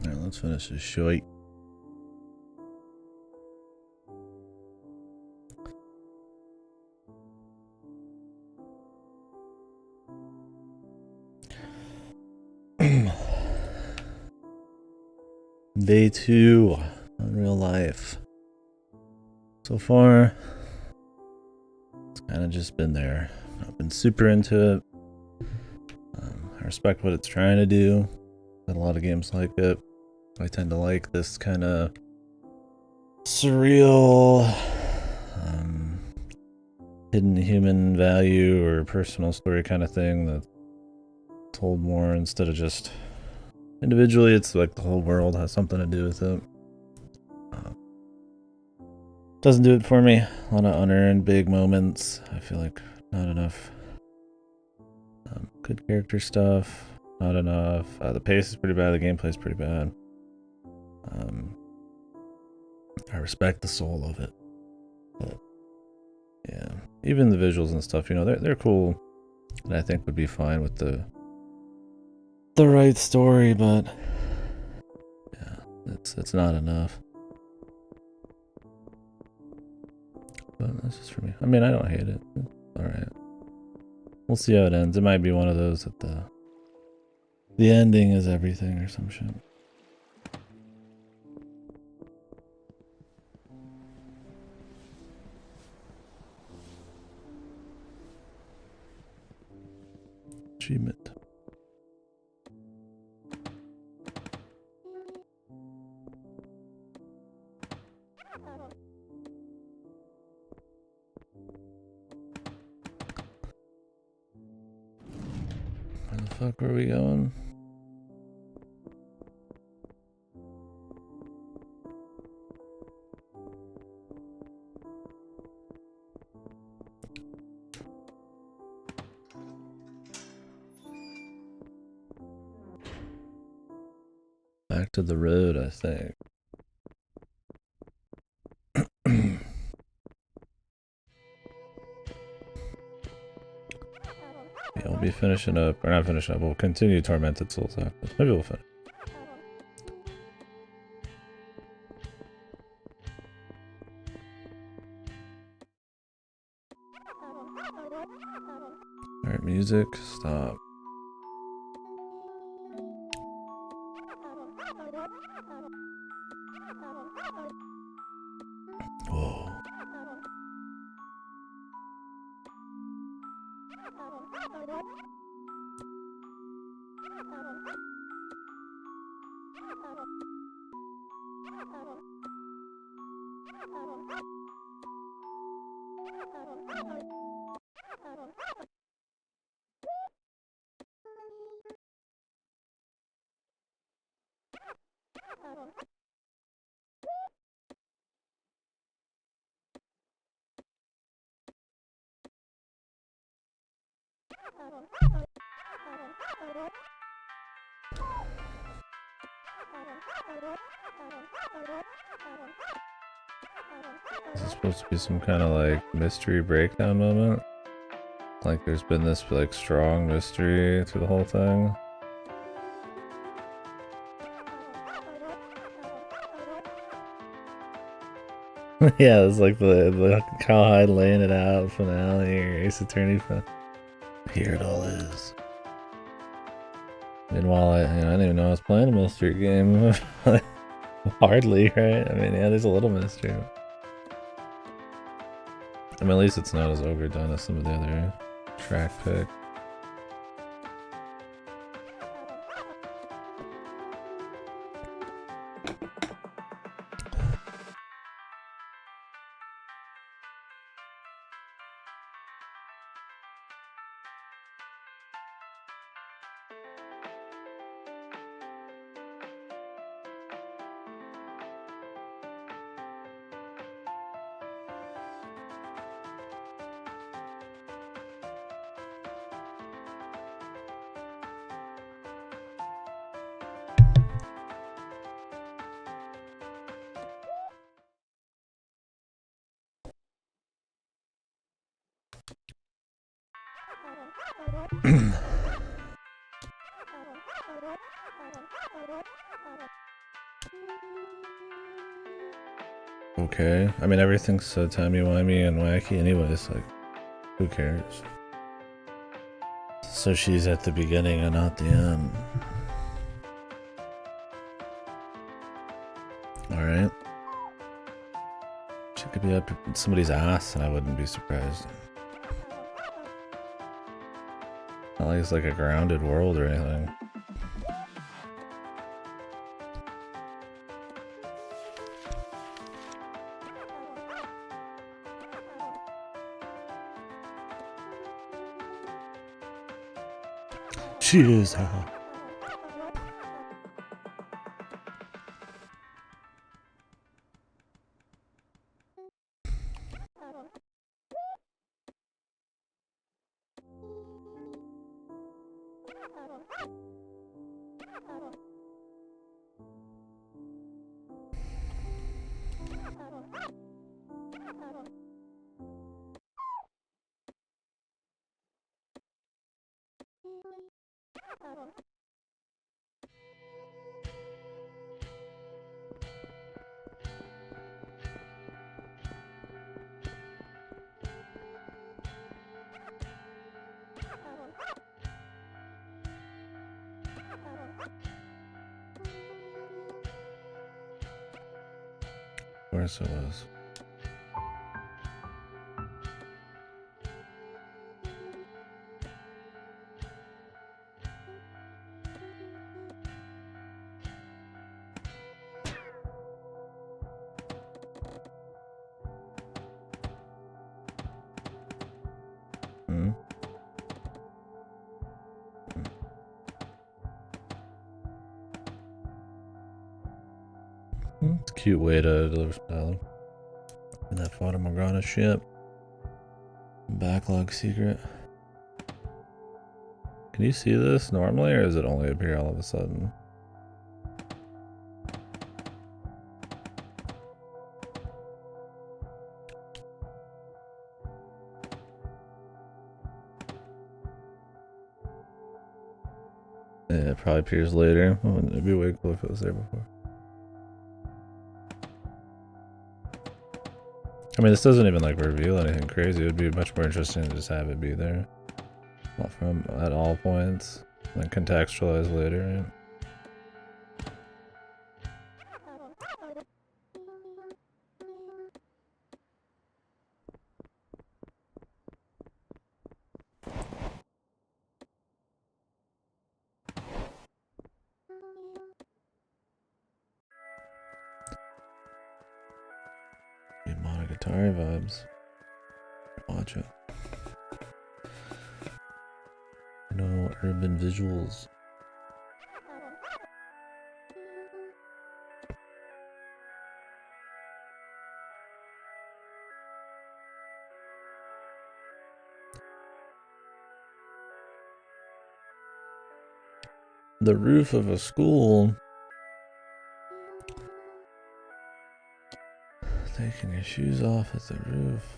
Alright, let's finish this shite. Day 2 on Real Life. So far, it's kind of just been there. I've been super into it. I respect what it's trying to do. Got a lot of games like it. I tend to like this kind of surreal, hidden human value or personal story kind of thing that's told more instead of just individually. It's like the whole world has something to do with it. Doesn't do it for me. A lot of unearned big moments. I feel like not enough good character stuff. Not enough. The pace is pretty bad. The gameplay is pretty bad. I respect the soul of it, but yeah, even the visuals and stuff, you know, they're cool, and I think would be fine with the right story, but yeah, it's not enough. But that's just for me. I mean, I don't hate it. It's all right. We'll see how it ends. It might be one of those that the ending is everything or some shit. Achievement. Where the fuck were we going? Back to the road, I think. Yeah, we'll be finishing up, or not finishing up, we'll continue Tormented Souls after this. Maybe we'll finish. Alright, music, stop. Whoa. This is supposed to be some kind of like mystery breakdown moment. Like there's been this like strong mystery through the whole thing. Yeah, it's like the Cowhide laying it out finale or Ace Attorney. Here it all is. Meanwhile, I didn't even know I was playing a mystery game. Hardly, right? I mean, yeah, there's a little mystery. I mean, at least it's not as overdone as some of the other track picks. Okay. I mean, everything's so timey-wimey and wacky anyways, like, who cares? So she's at the beginning and not the end. Alright. She could be up somebody's ass and I wouldn't be surprised. Not like it's like a grounded world or anything. She is. Of course it was. Hmm? It's a cute way to deliver some dialogue. And that Fata Morgana ship. Backlog secret. Can you see this normally, or does it only appear all of a sudden? Yeah, it probably appears later. It'd be way cool if it was there before. I mean, this doesn't even like reveal anything crazy. It would be much more interesting to just have it be there. Not from at all points. And contextualize later, right? Monogatari vibes. Watch it. No urban visuals. The roof of a school. Taking your shoes off at the roof.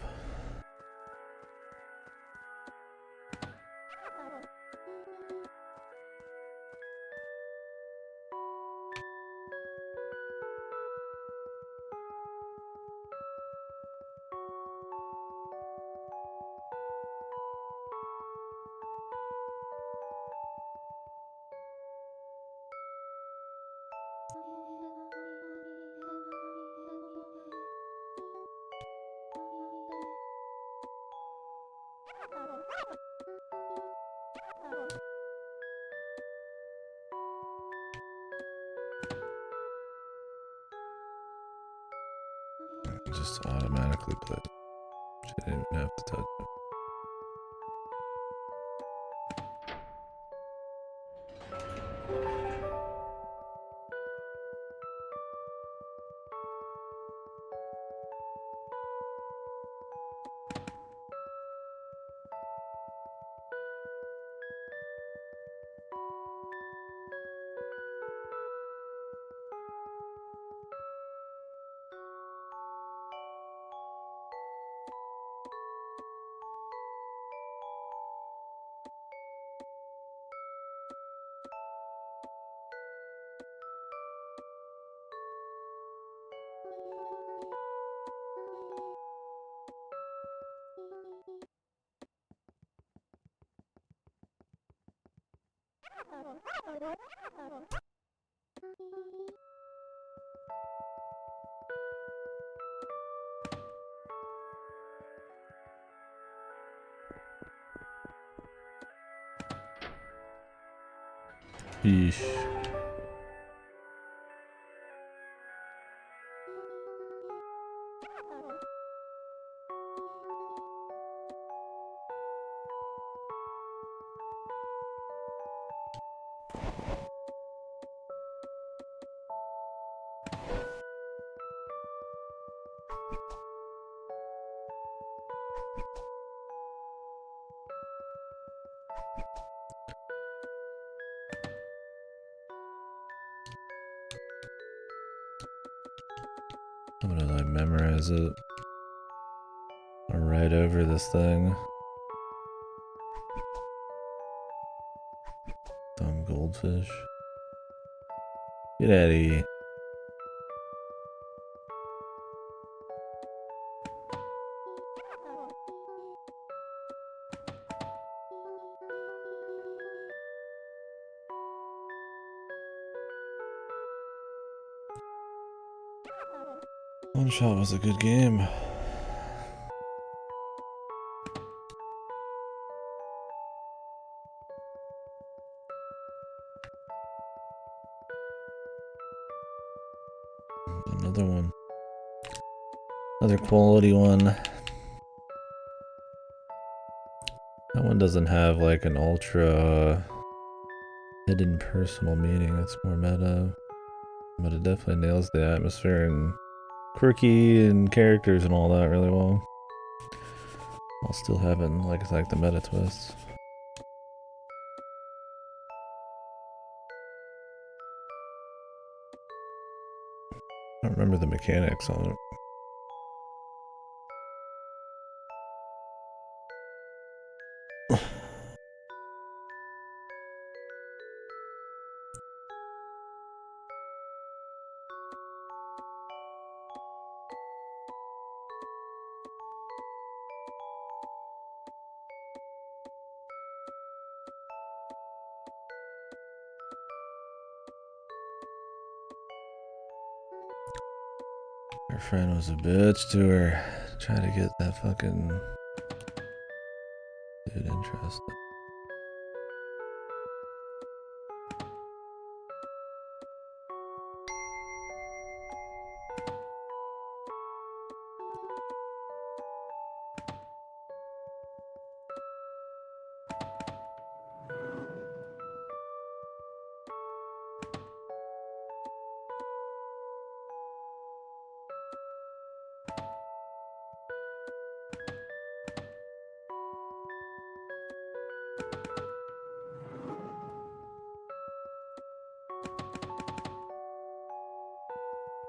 Just automatically put. She didn't even have to touch it. Yeesh. I'm gonna like memorize it. Or write over this thing. Dumb goldfish. Get out of here. One Shot was a good game. Another one. Another quality one. That one doesn't have like an ultra hidden personal meaning. It's more meta. But it definitely nails the atmosphere and quirky and characters and all that really well. While still having like the meta twists. I don't remember the mechanics on it. Her friend was a bitch to her. Try to get that fucking dude interested.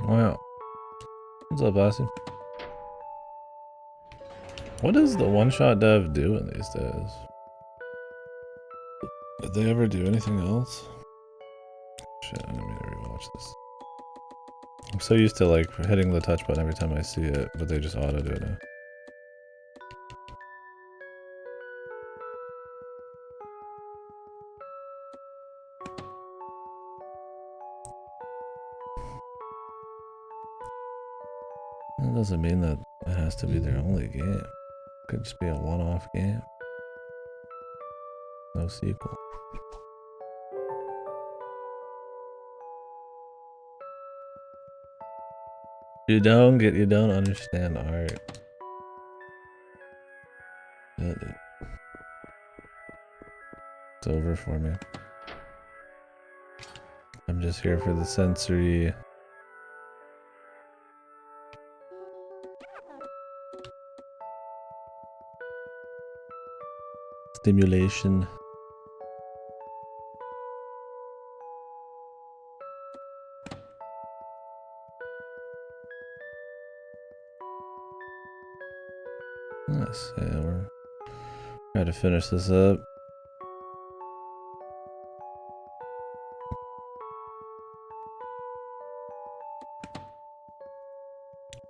Wow. What's up, Lassie? What is the one-shot dev doing these days? Did they ever do anything else? Shit, I didn't mean to rewatch this. I'm so used to like hitting the touch button every time I see it, but they just auto do it now. That doesn't mean that it has to be their only game. It could just be a one-off game. No sequel. You don't understand art. Yeah, dude. It's over for me. I'm just here for the sensory stimulation. Nice. Yeah, we're trying to finish this up.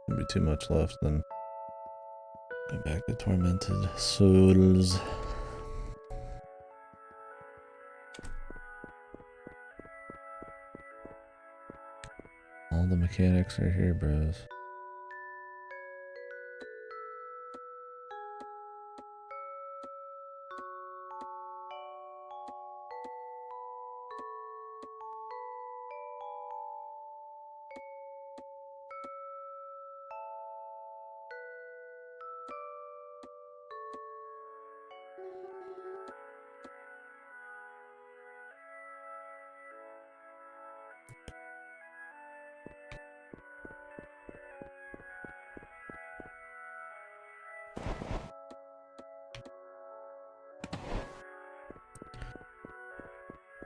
Won't be too much left then. Go back to Tormented Souls. All the mechanics are here, bros.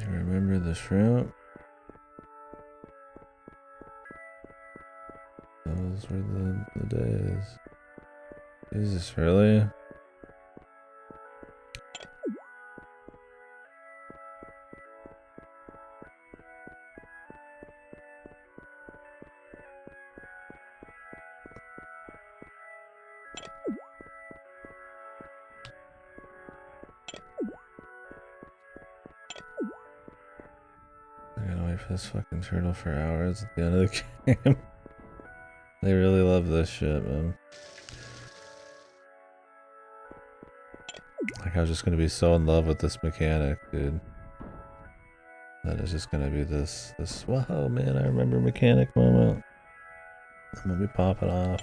You remember the shrimp? Those were the days. Jesus, really? I'm gonna wait for this fucking turtle for hours at the end of the game. They really love this shit, man. Like, I was just gonna be so in love with this mechanic, dude. That is just gonna be this, wow, man, I remember mechanic moment. I'm gonna be popping off.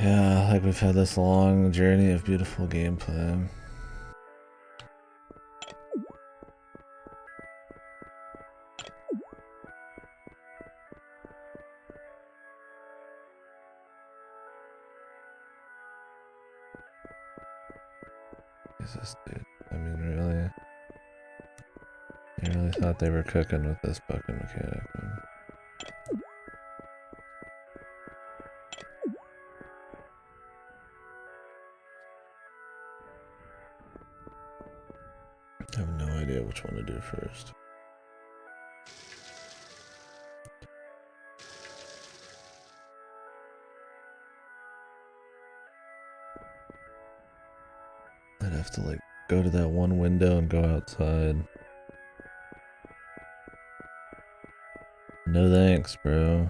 Yeah, like we've had this long journey of beautiful gameplay. Jesus, dude. I mean, really? You really thought they were cooking with this fucking mechanic, man. I have no idea which one to do first. I'd have to, like, go to that one window and go outside. No thanks, bro.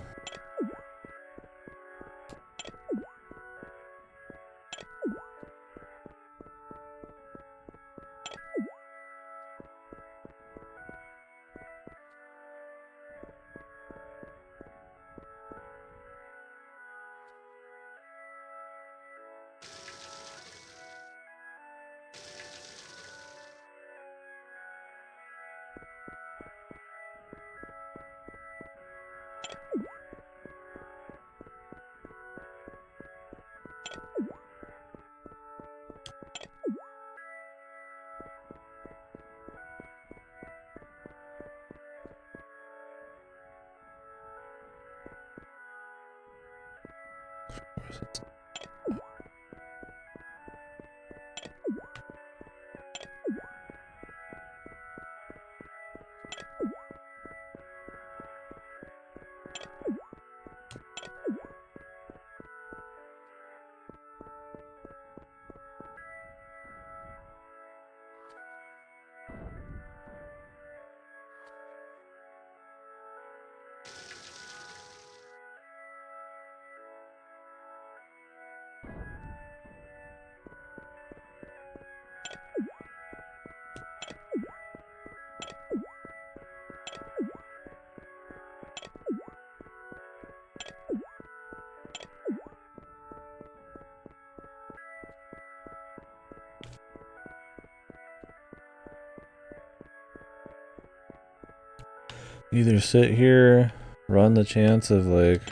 either sit here, run the chance of like,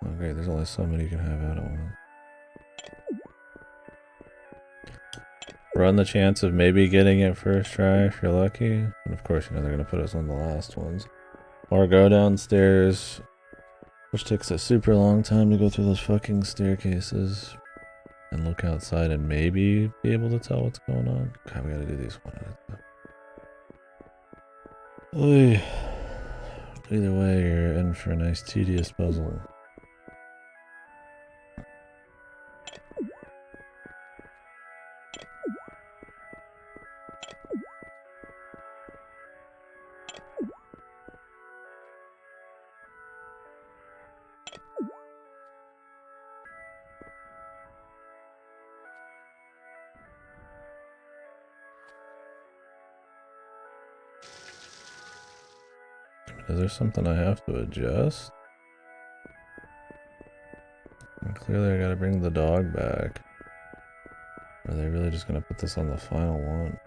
okay, there's only so many you can have out at once. Run the chance of maybe getting it first try if you're lucky. And of course, you know, they're gonna put us on the last ones. Or go downstairs, which takes a super long time to go through those fucking staircases. And look outside and maybe be able to tell what's going on. God, we gotta do these one at a time. Oy. Either way, you're in for a nice tedious puzzle. Is there something I have to adjust? And clearly I gotta bring the dog back. Or are they really just gonna put this on the final one?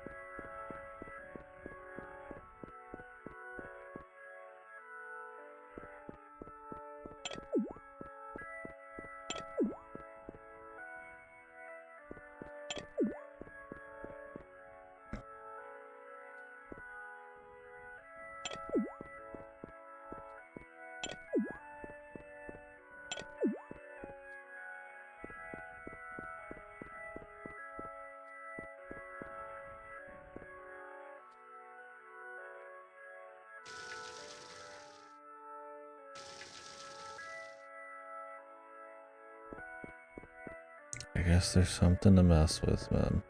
I guess there's something to mess with, man.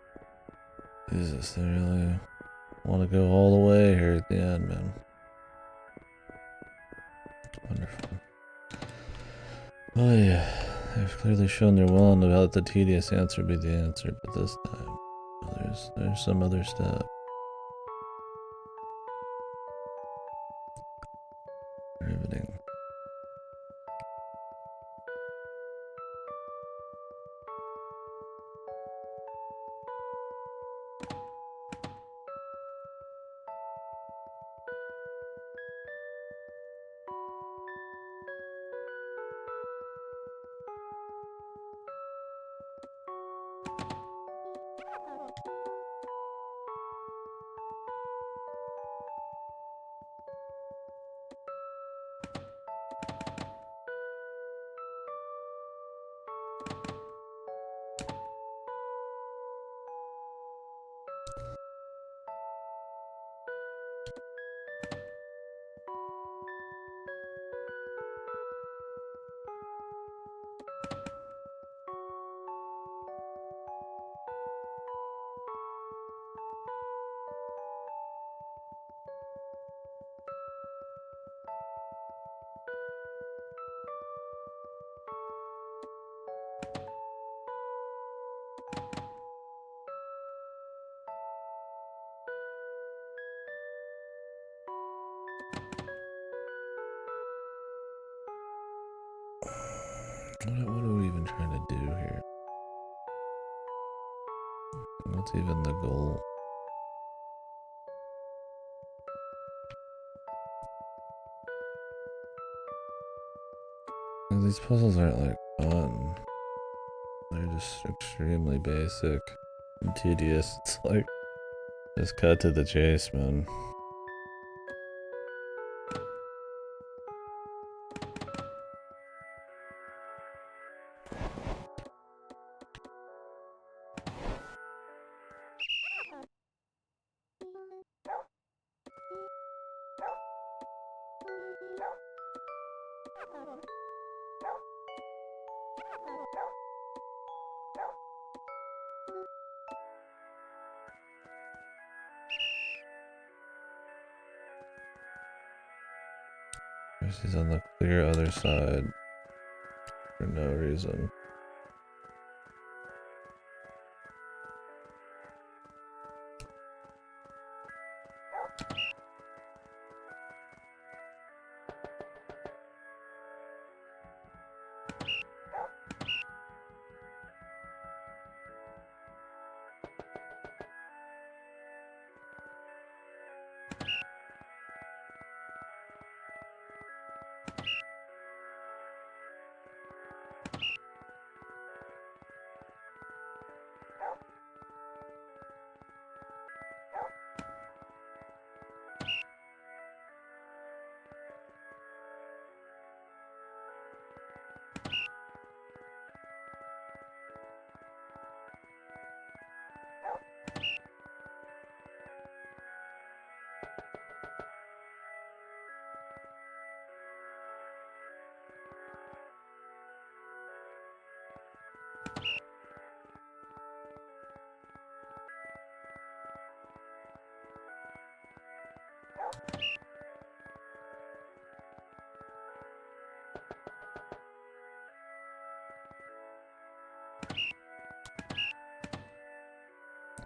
Jesus, they really want to go all the way here at the end, man. Wonderful. Oh yeah, they've clearly shown they're willing to let the tedious answer be the answer, but this time, there's some other step. Riveting. What are we even trying to do here? What's even the goal? These puzzles aren't like fun. They're just extremely basic and tedious. It's like, just cut to the chase, man. He's on the clear other side for no reason.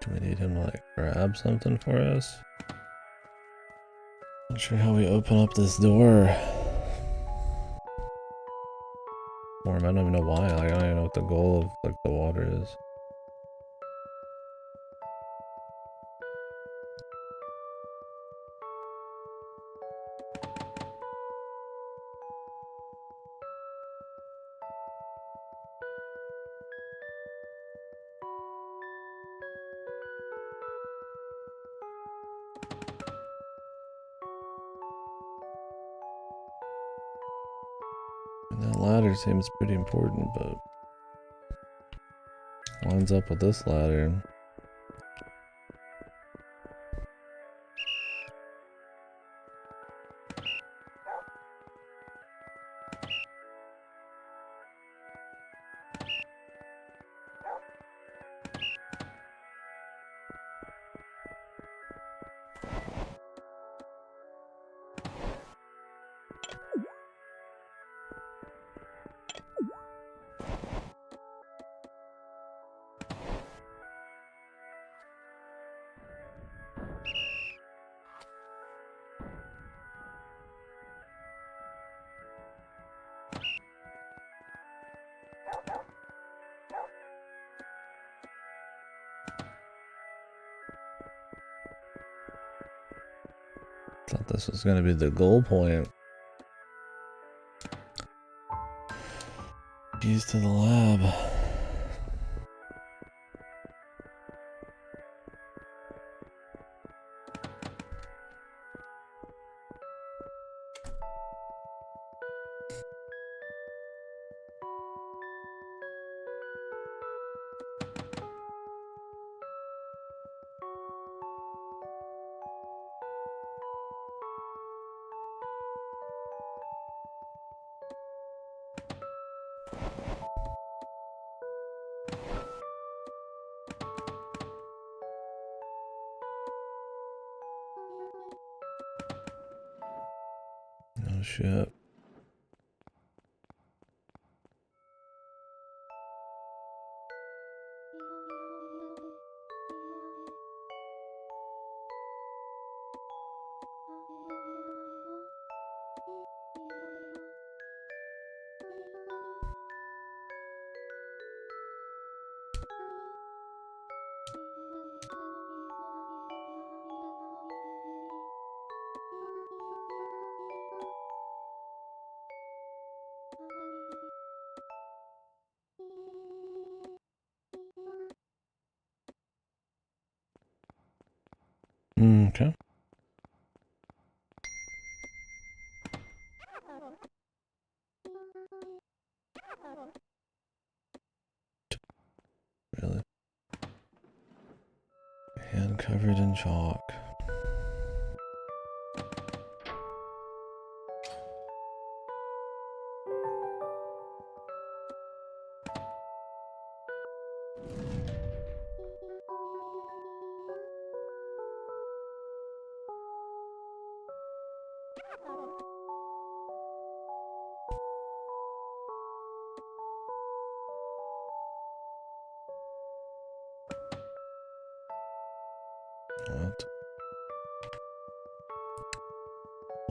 Do we need him to like grab something for us? Not sure how we open up this door. Or I don't even know why. Like, I don't even know what the goal of like the water is. And that ladder seems pretty important, but lines up with this ladder. Thought this was gonna be the goal point. Keys to the lab. Oh shit. Okay. Really? Hand covered in chalk.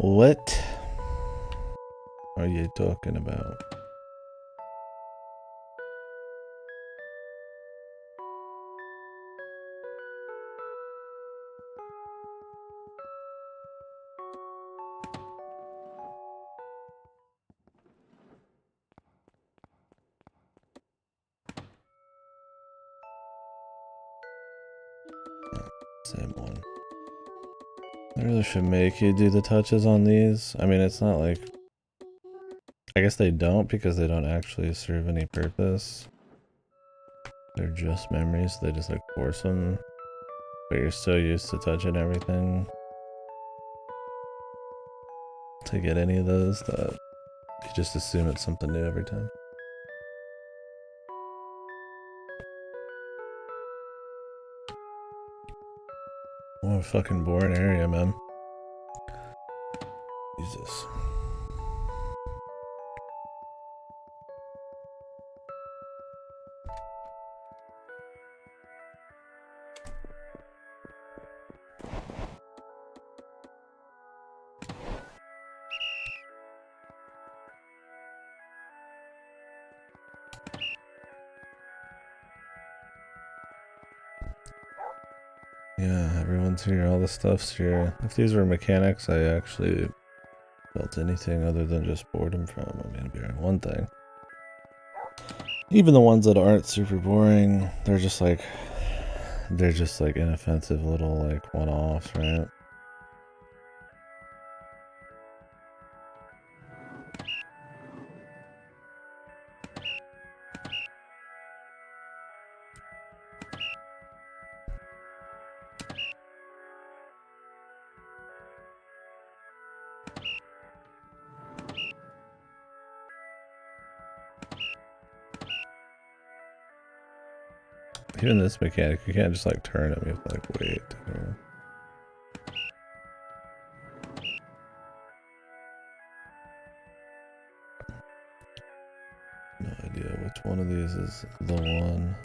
What? What are you talking about? Same one. I really should make you do the touches on these. I mean, it's not like... I guess they don't because they don't actually serve any purpose. They're just memories, so they just like force them. But you're so used to touching everything to get any of those that you just assume it's something new every time. What a fucking boring area, man. Jesus. Yeah, everyone's here, all the stuff's here. If these were mechanics, I actually felt anything other than just boredom from them. I mean, it'd be one thing. Even the ones that aren't super boring, they're just like inoffensive little like one-offs, right? Even this mechanic, you can't just like turn it, you have to like wait. No idea which one of these is the one.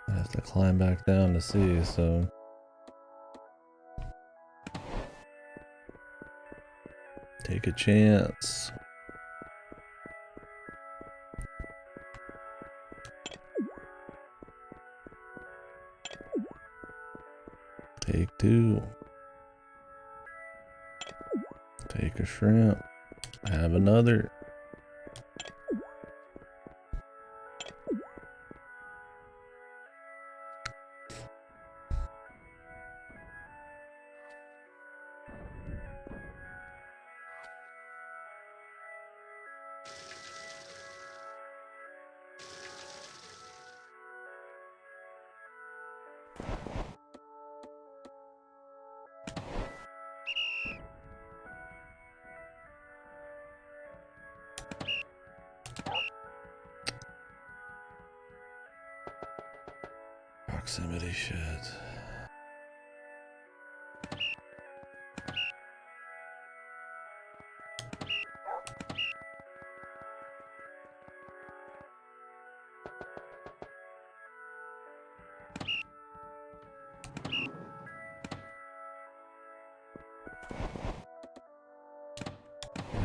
I have to climb back down to see, so. Take a chance. Take two. Take a shrimp. Have another. Proximity shit.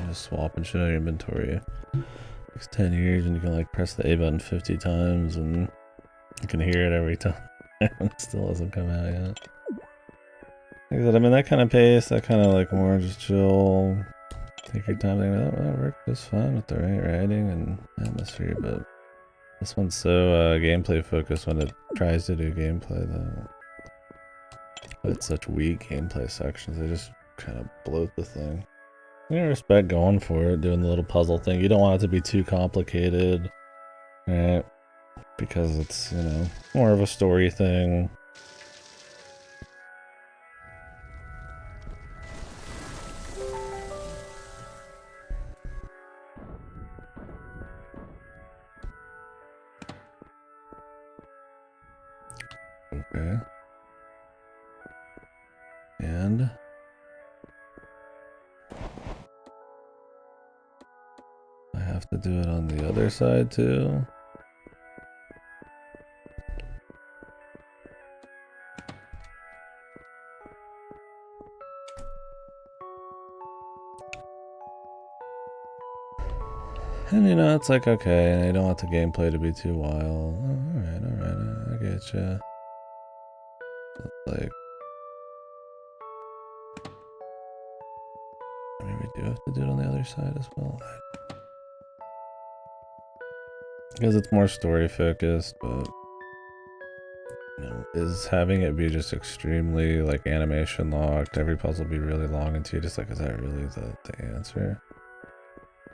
Just swapping shit out of your inventory. Takes 10 years and you can like press the A button 50 times and you can hear it every time. It still hasn't come out yet. Like I said, I mean that kind of pace, that kind of like more just chill, take your time, that worked just fine with the right writing and atmosphere, but this one's so gameplay focused when it tries to do gameplay though. But it's such weak gameplay sections, they just kind of bloat the thing. I respect going for it, doing the little puzzle thing. You don't want it to be too complicated, right? Because it's, you know, more of a story thing. Okay. And I have to do it on the other side too. And you know, it's like, okay, I don't want the gameplay to be too wild. Oh, alright, I get you. Like, I mean, we do have to do it on the other side as well. Because it's more story focused, but you know, is having it be just extremely like animation locked, every puzzle be really long until you just like, is that really the answer?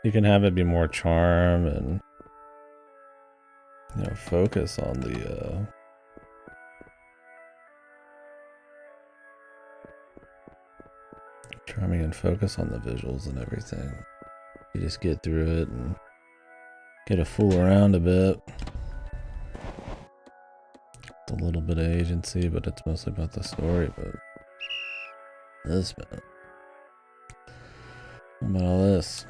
You can have it be more charm and, you know, focus on the charming and focus on the visuals and everything. You just get through it and get to fool around a bit. It's a little bit of agency, but it's mostly about the story. But this, man, what about all this?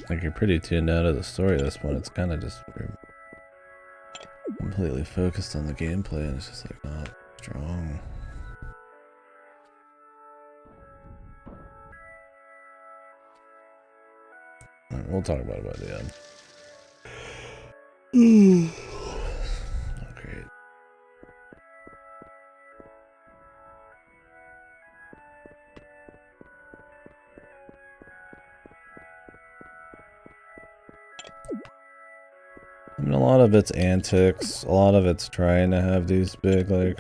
Like, you're pretty tuned out of the story at this point. It's kind of just you're completely focused on the gameplay, and it's just like not strong. Alright, we'll talk about it by the end. Okay. I mean, a lot of it's antics, a lot of it's trying to have these big, like,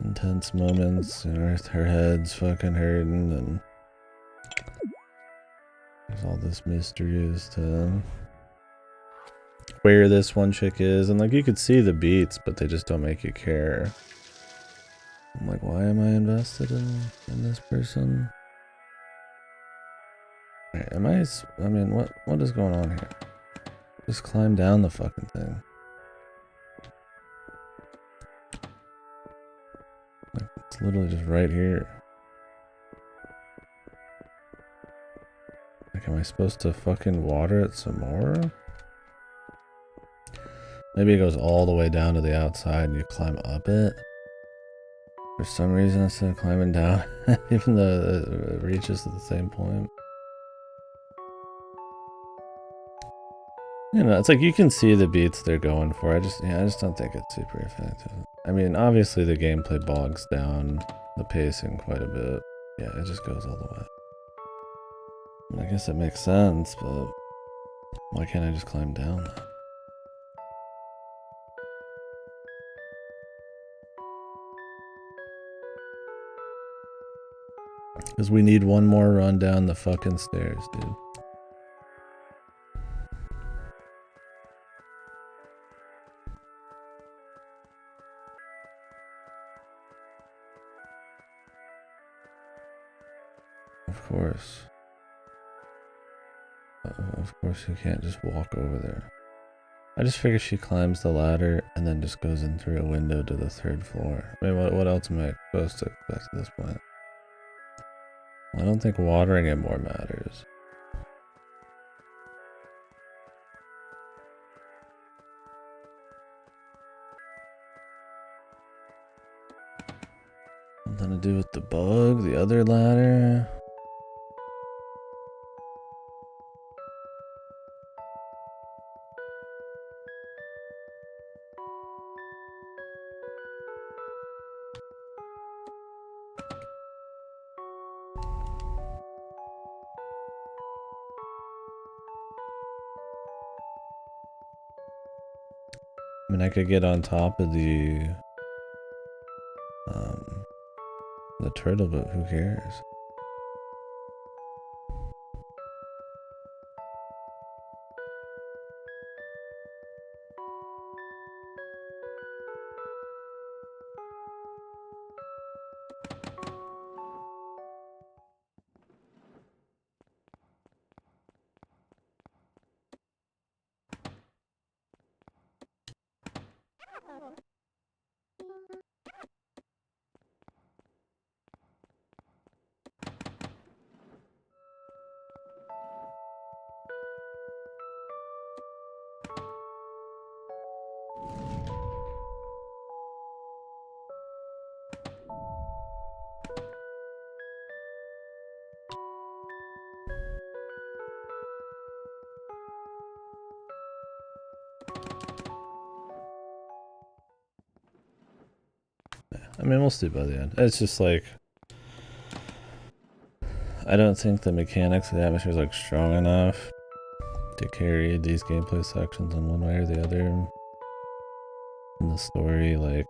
intense moments, you know, her head's fucking hurting, and there's all this mystery as to where this one chick is, and like, you could see the beats, but they just don't make you care. I'm like, why am I invested in this person? Right, I mean, what is going on here? Just climb down the fucking thing. Like, it's literally just right here. Like, am I supposed to fucking water it some more? Maybe it goes all the way down to the outside and you climb up it. For some reason, instead of climbing down, even though it reaches to the same point. You know, it's like you can see the beats they're going for. I just don't think it's super effective. I mean, obviously the gameplay bogs down the pacing quite a bit. Yeah, it just goes all the way. I mean, I guess it makes sense, but why can't I just climb down? Because we need one more run down the fucking stairs, dude. Of course. Of course you can't just walk over there. I just figure she climbs the ladder and then just goes in through a window to the 3rd floor. I mean, what else am I supposed to expect at this point? Well, I don't think watering it more matters. Something to do with the bug, the other ladder. I mean, I could get on top of the turtle, but who cares? I mean, we'll see by the end. It's just like, I don't think the mechanics of the atmosphere is like strong enough to carry these gameplay sections in one way or the other. In the story, like,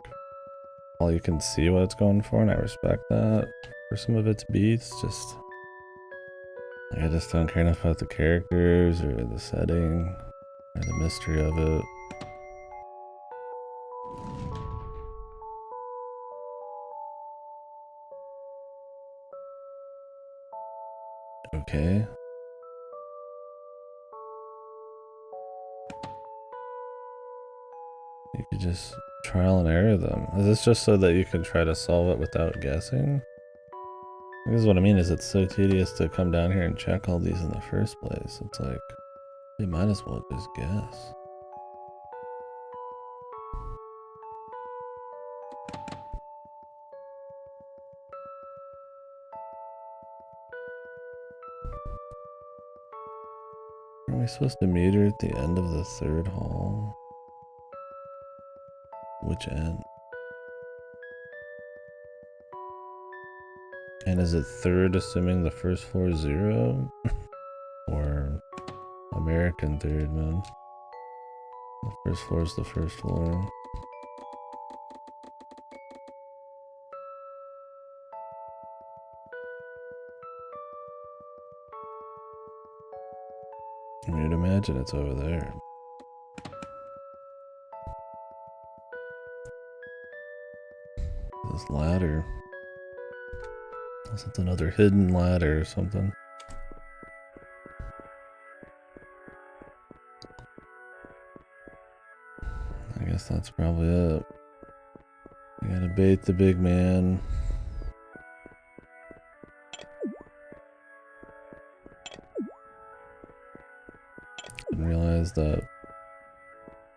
all you can see what it's going for, and I respect that. For some of its beats, just like, I just don't care enough about the characters or the setting or the mystery of it. Okay. You could just trial and error them. Is this just so that you can try to solve it without guessing? This is what I mean, is it's so tedious to come down here and check all these in the first place. It's like, you might as well just guess. Are we supposed to meet her at the end of the third hall? Which end? And is it third assuming the first floor is 0? Or American third, man? The first floor is the first floor. I mean, you'd imagine it's over there. This ladder. Is it another hidden ladder or something? I guess that's probably it. We gotta bait the big man. Didn't realize that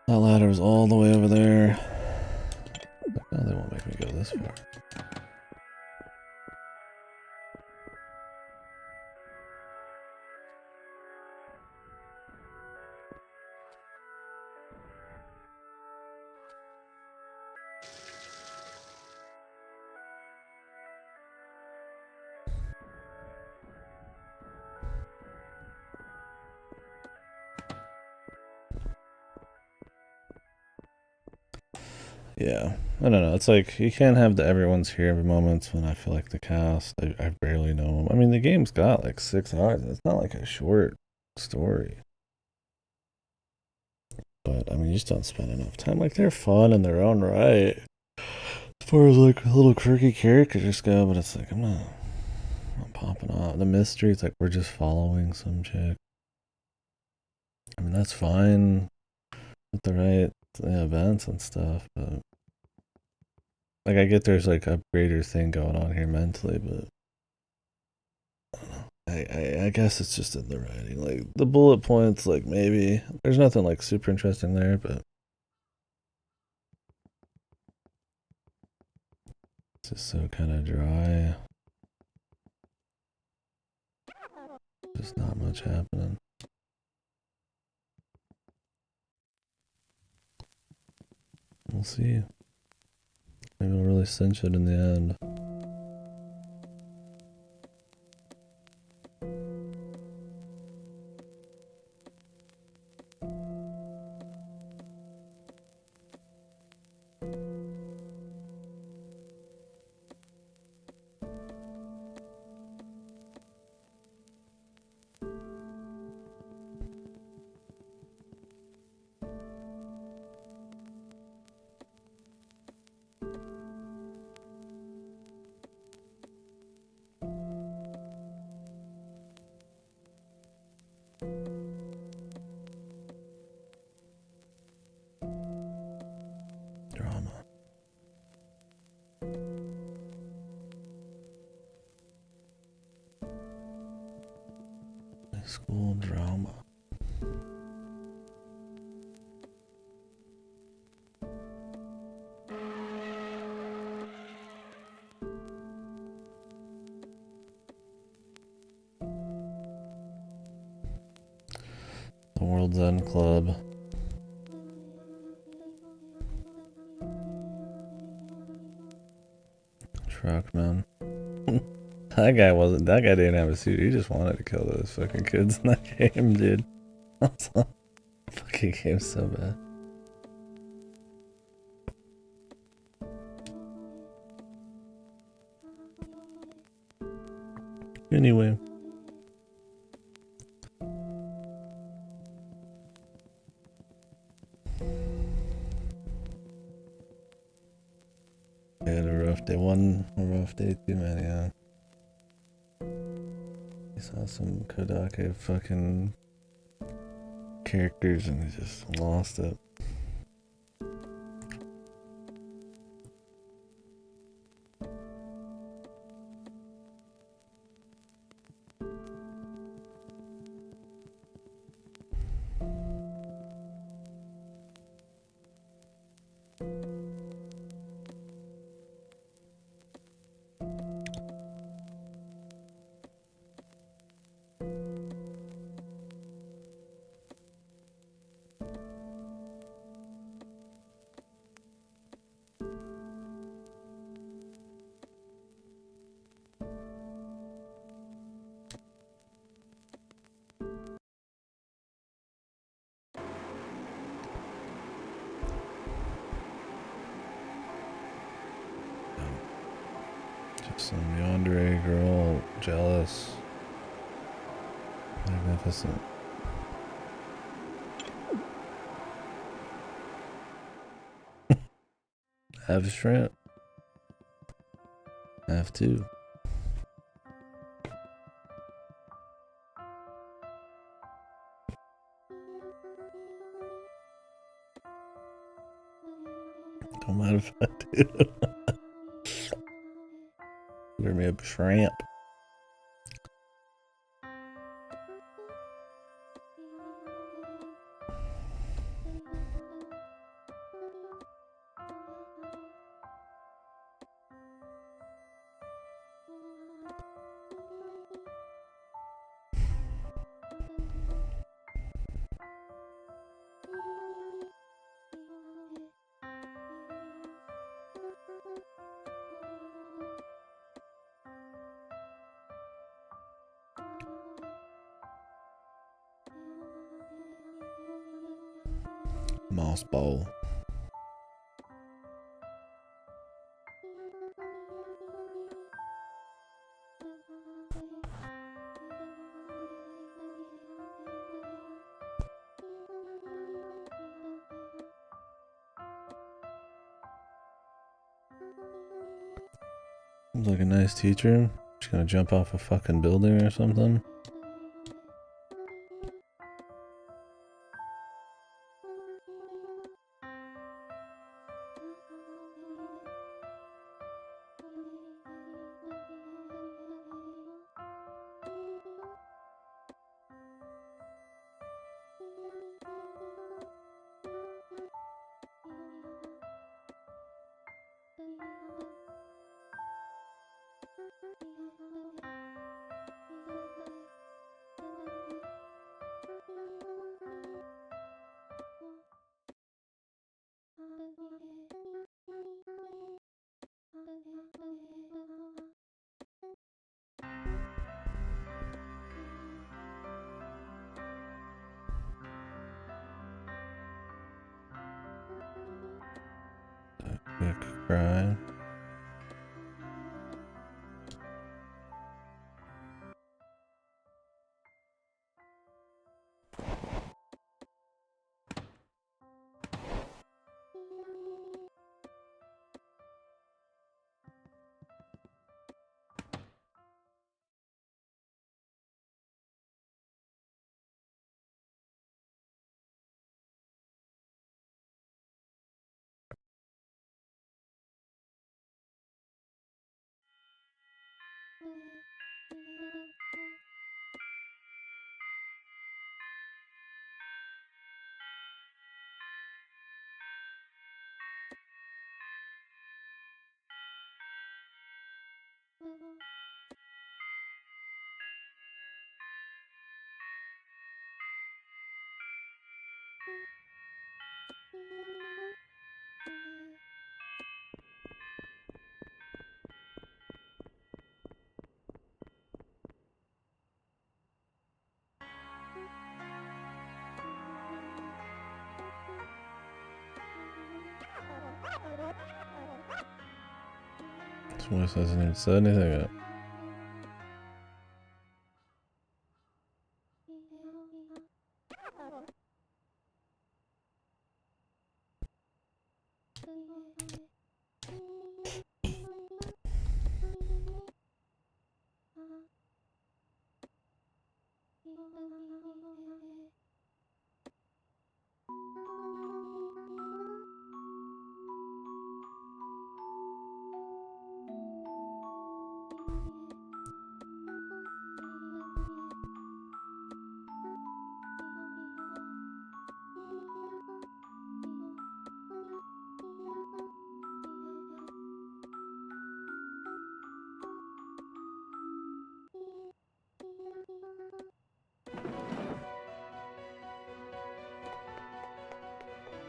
ladder was all the way over there. Oh, they won't make me go this far. Yeah, I don't know. It's like you can't have the everyone's here moments when I feel like the cast, I barely know them. I mean, the game's got like 6 hours. It's not like a short story. But I mean, you just don't spend enough time. Like, they're fun in their own right. As far as like little quirky characters go, but it's like, I'm not popping off. The mystery, it's like we're just following some chick. I mean, that's fine with the right events and stuff, but like, I get there's like a greater thing going on here mentally, but I guess it's just in the writing. Like, the bullet points, like, maybe there's nothing like super interesting there, but it's just so kind of dry. Just not much happening. We'll see. Maybe it'll really cinch it in the end. Drama. High school drama. The World's End Club. Truckman. That guy didn't have a suit. He just wanted to kill those fucking kids in that game, dude. The fucking game's so bad. Anyway. I had a rough day. One rough day too many, yeah. He saw some Kodake fucking characters and he just lost it. Some yandere girl, jealous. Magnificent. Have shrimp. Have two. Don't mind if I do. Order me a shrimp. Moss bowl. Seems like a nice teacher. She's gonna jump off a fucking building or something. Quick cry. This voice hasn't even said anything yet.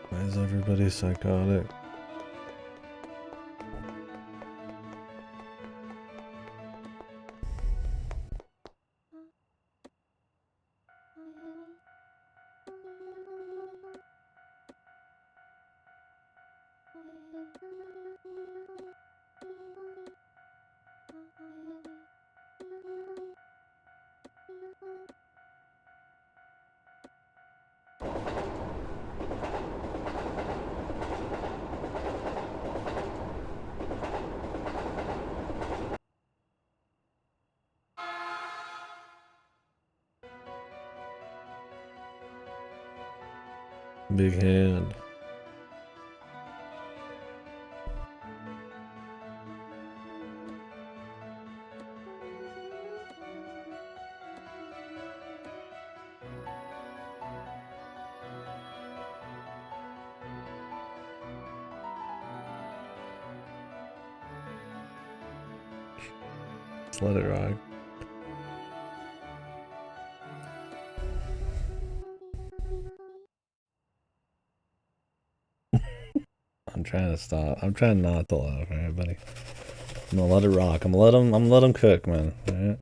Why is everybody psychotic? Big hand. Just let it rock. I'm trying to stop. I'm trying not to laugh, alright, buddy? I'm gonna let it rock. I'm gonna let him cook, man. Alright?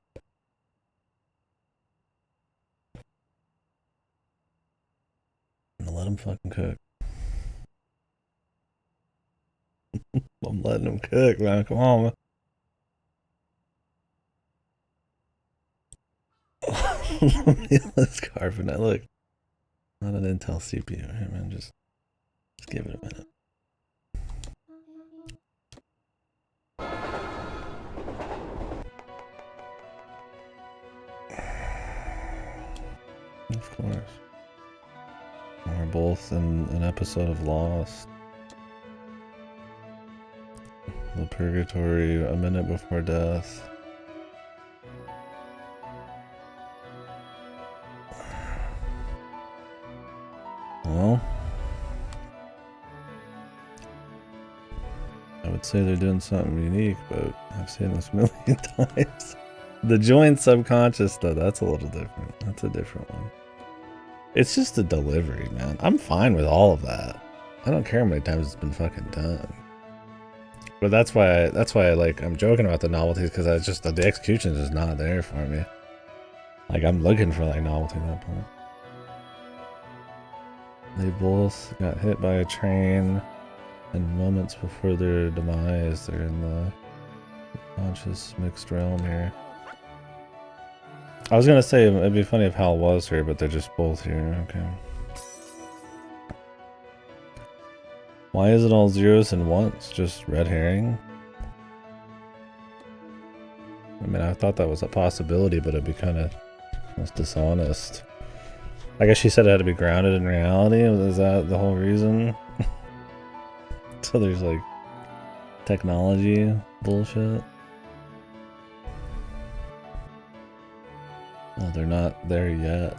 I'm gonna let him fucking cook. I'm letting him cook, man. Come on, man. Let's carve it. Look, not an Intel CPU, right, man? Just give it a minute. Of course. We're both in an episode of Lost. The Purgatory, a minute before death. Well, I would say they're doing something unique, but I've seen this a million times. The joint subconscious, though, that's a little different. That's a different one. It's just the delivery, man. I'm fine with all of that. I don't care how many times it's been fucking done. But that's why I like, I'm joking about the novelties, because I just, the execution is just not there for me. Like, I'm looking for like novelty at that point. They both got hit by a train, and moments before their demise, they're in the conscious mixed realm here. I was gonna say it'd be funny if Hal was here, but they're just both here. Okay. Why is it all zeros and ones? Just red herring? I mean, I thought that was a possibility, but it'd be kind of dishonest. I guess she said it had to be grounded in reality. Is that the whole reason? So there's like technology bullshit. Oh, they're not there yet.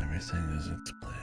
Everything is explained.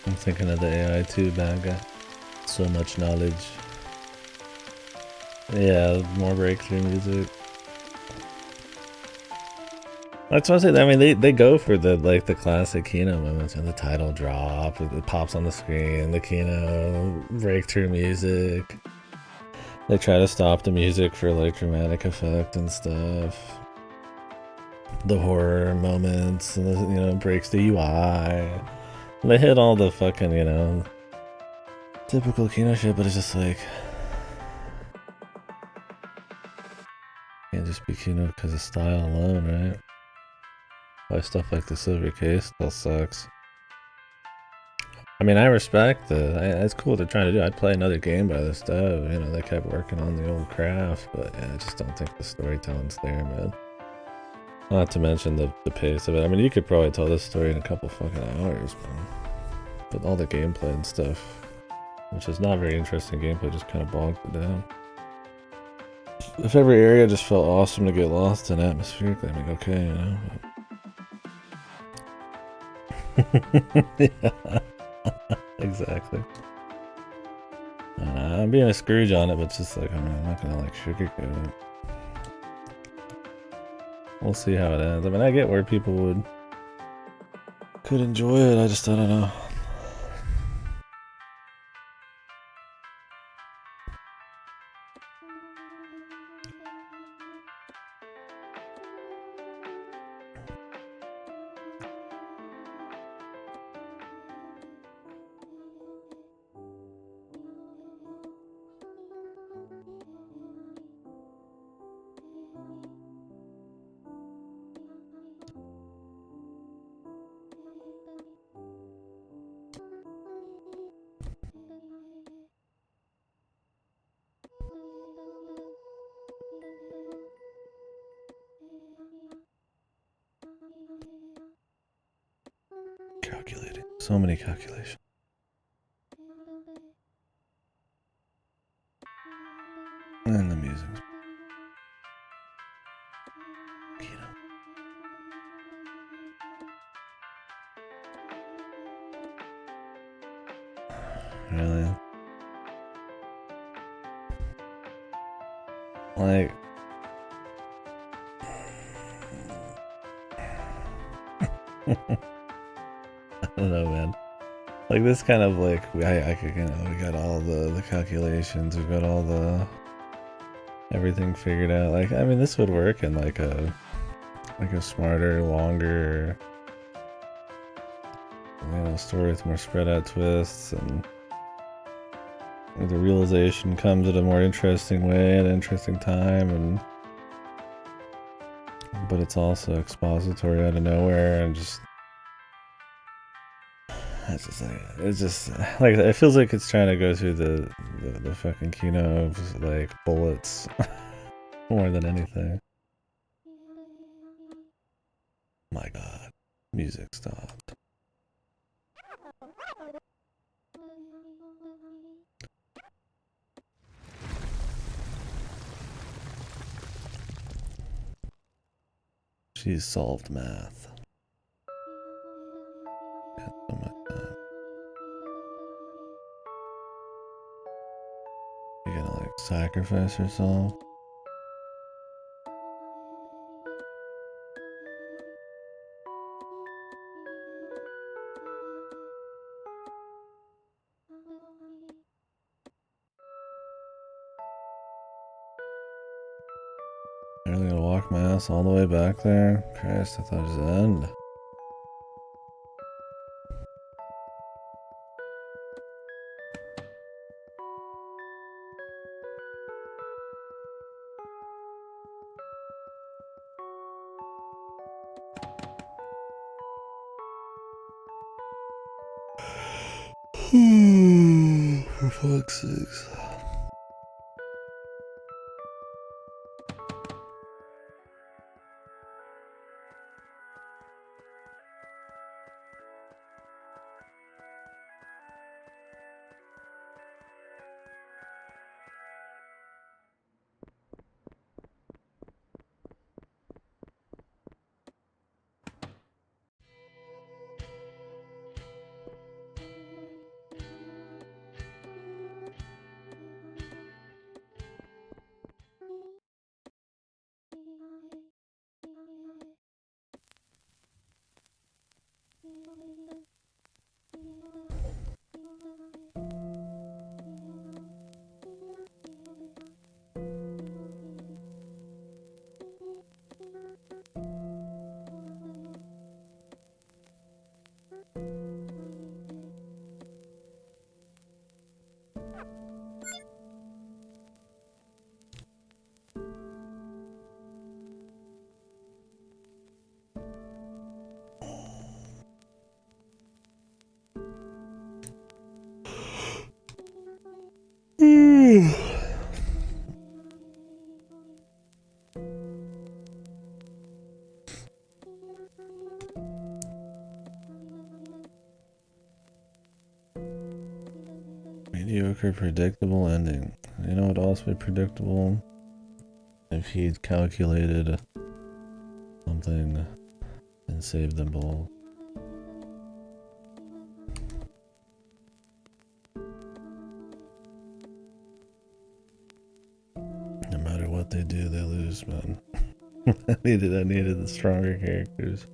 I'm thinking of the AI too, bad guy. So much knowledge. Yeah, more breakthrough music. That's what I said. I mean, they go for the like the classic Kino moments, and the title drop, it pops on the screen, the Kino breakthrough music. They try to stop the music for like dramatic effect and stuff. The horror moments, and the, you know, breaks the UI. And they hit all the fucking, you know, typical Kino shit, but it's just like, can't just be Kino because of style alone, right? Why stuff like the silver case still sucks. I mean, I respect it's cool what they're trying to do. I'd play another game by this dev. You know, they kept working on the old craft, but yeah, I just don't think the storytelling's there, man. Not to mention the pace of it. I mean, you could probably tell this story in a couple fucking hours, man. But all the gameplay and stuff, which is not very interesting gameplay, just kind of bogs it down. If every area just felt awesome to get lost in atmospherically, I mean, okay, you know. But yeah, exactly. I'm being a Scrooge on it, but it's just like, I mean, I'm not gonna like sugarcoat it. We'll see how it ends. I mean, I get where people could enjoy it. I don't know. Calculating. So many calculations. And the music. Really? Like... I don't know, man. Like this kind of like, I could, you know, we got all the calculations, we've got all the... everything figured out. Like, I mean, this would work in like a smarter, longer... you know, story with more spread out twists, and the realization comes at a more interesting way at an interesting time, and but it's also expository out of nowhere, and just it's just like it feels like it's trying to go through the fucking Kino of like bullets more than anything. My God, music stopped. She's solved math. Yeah, so much time. You gonna like sacrifice yourself? I'm really gonna walk my ass all the way back there? Christ, I thought it was the end. For fuck's sakes. Mediocre, predictable ending. You know what else would be predictable? If he'd calculated something and saved them both. No matter what they do, they lose, man. I needed the stronger characters.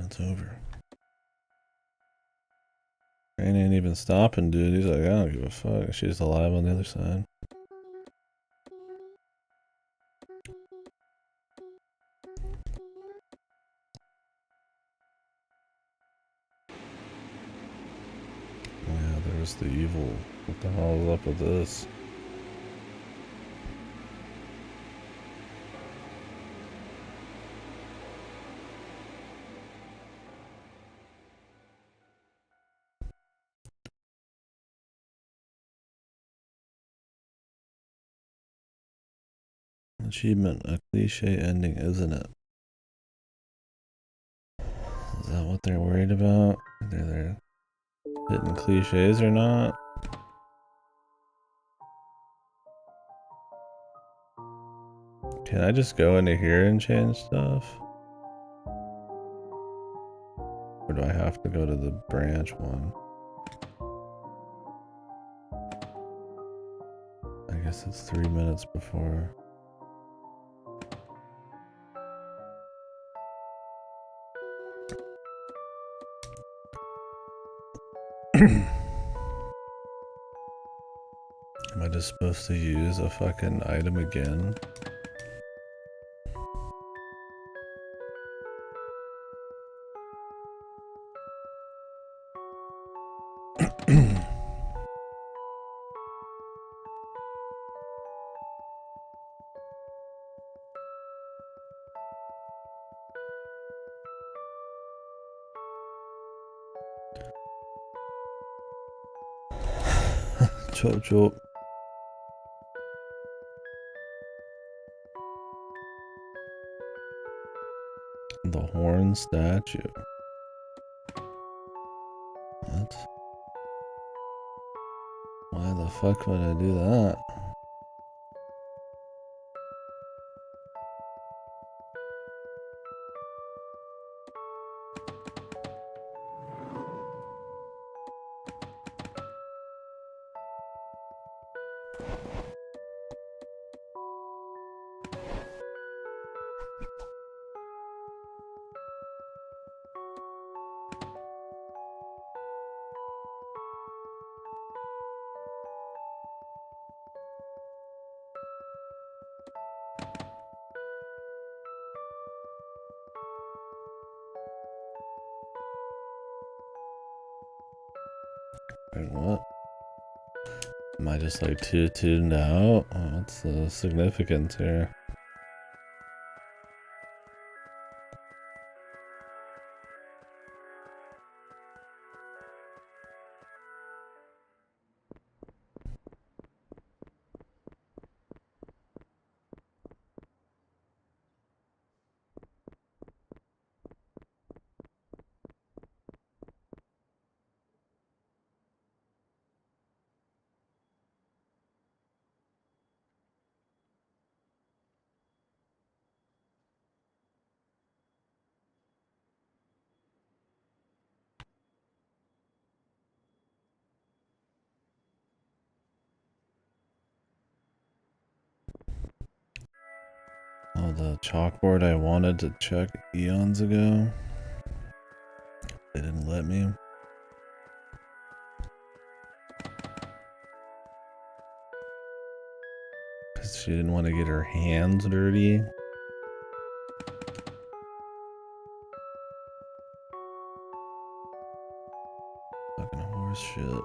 It's over. Rain ain't even stopping, dude. He's like, I don't give a fuck. She's alive on the other side. Yeah, there's the evil. What the hell is up with this? Achievement, a cliche ending, isn't it? Is that what they're worried about? They're hitting cliches or not? Can I just go into here and change stuff? Or do I have to go to the branch one? I guess it's 3 minutes before. Am I just supposed to use a fucking item again? Chop chop. The horn statue. What? Why the fuck would I do that? Wait, what? Am I just like too tuned out? What's the significance here? Oh, the chalkboard I wanted to check eons ago. They didn't let me. because she didn't want to get her hands dirty. Fucking horse shit.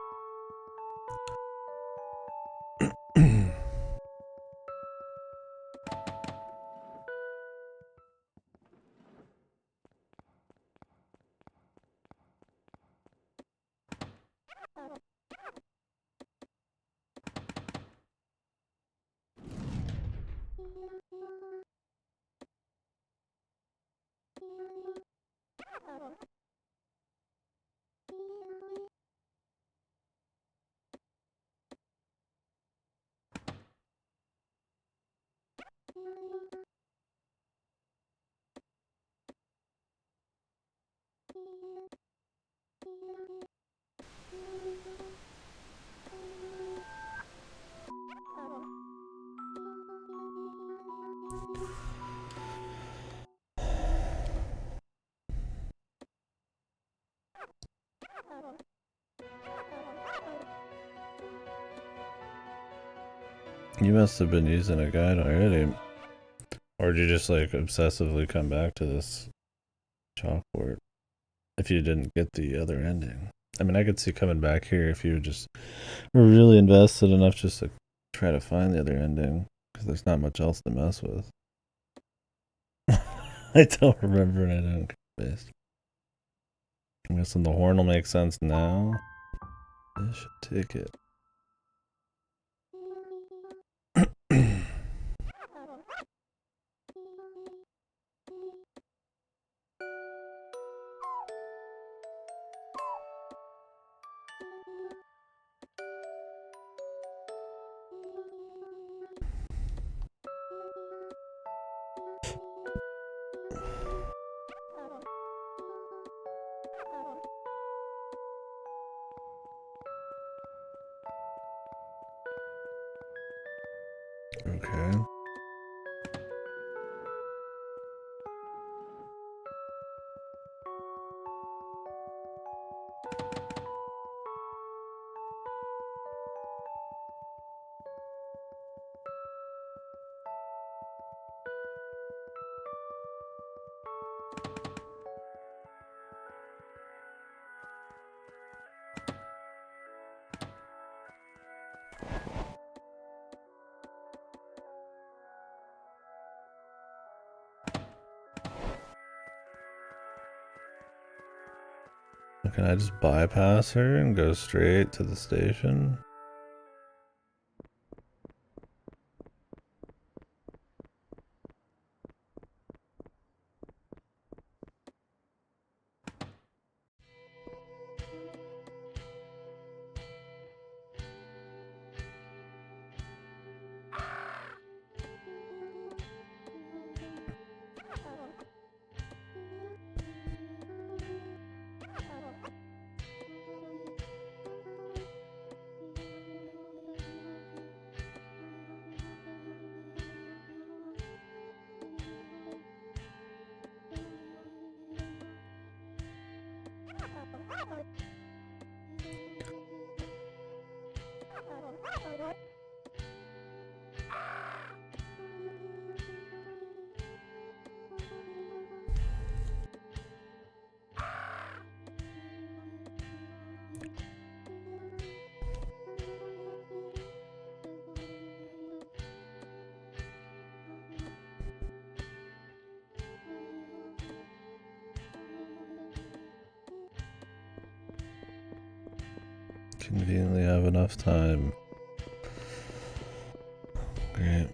You must have been using a guide already. Or did you just like obsessively come back to this chalkboard if you didn't get the other ending? I mean, I could see coming back here if you just were really invested enough just to try to find the other ending, because there's not much else to mess with. I don't remember and I don't based. I'm guessing the horn will make sense now. Fish ticket. Okay. Can I just bypass her and go straight to the station? Conveniently have enough time. Great.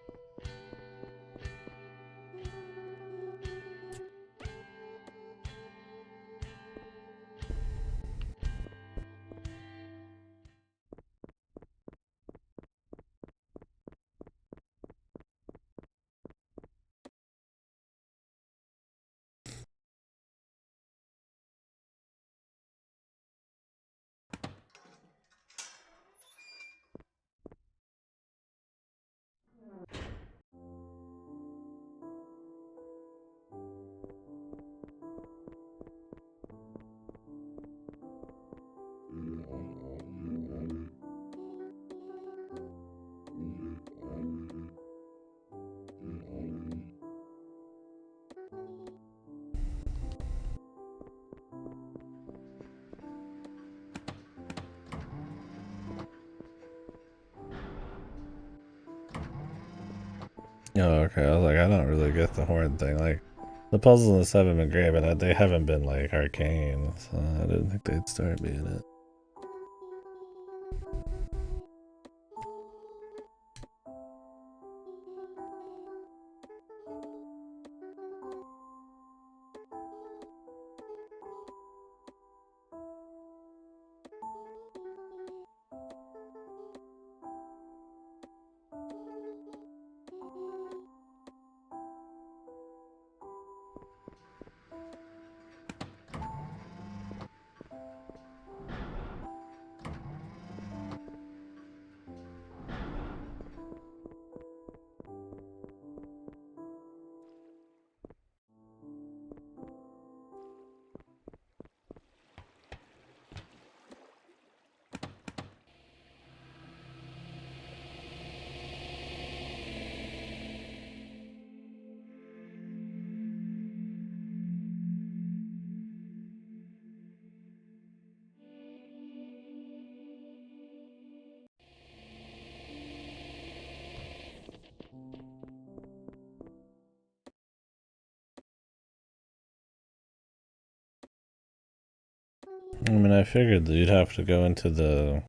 Oh, okay. I was like, I don't really get the horn thing. Like, the puzzles in this haven't been great, but they haven't been like arcane, so I didn't think they'd start being it. I mean, I figured that you'd have to go into the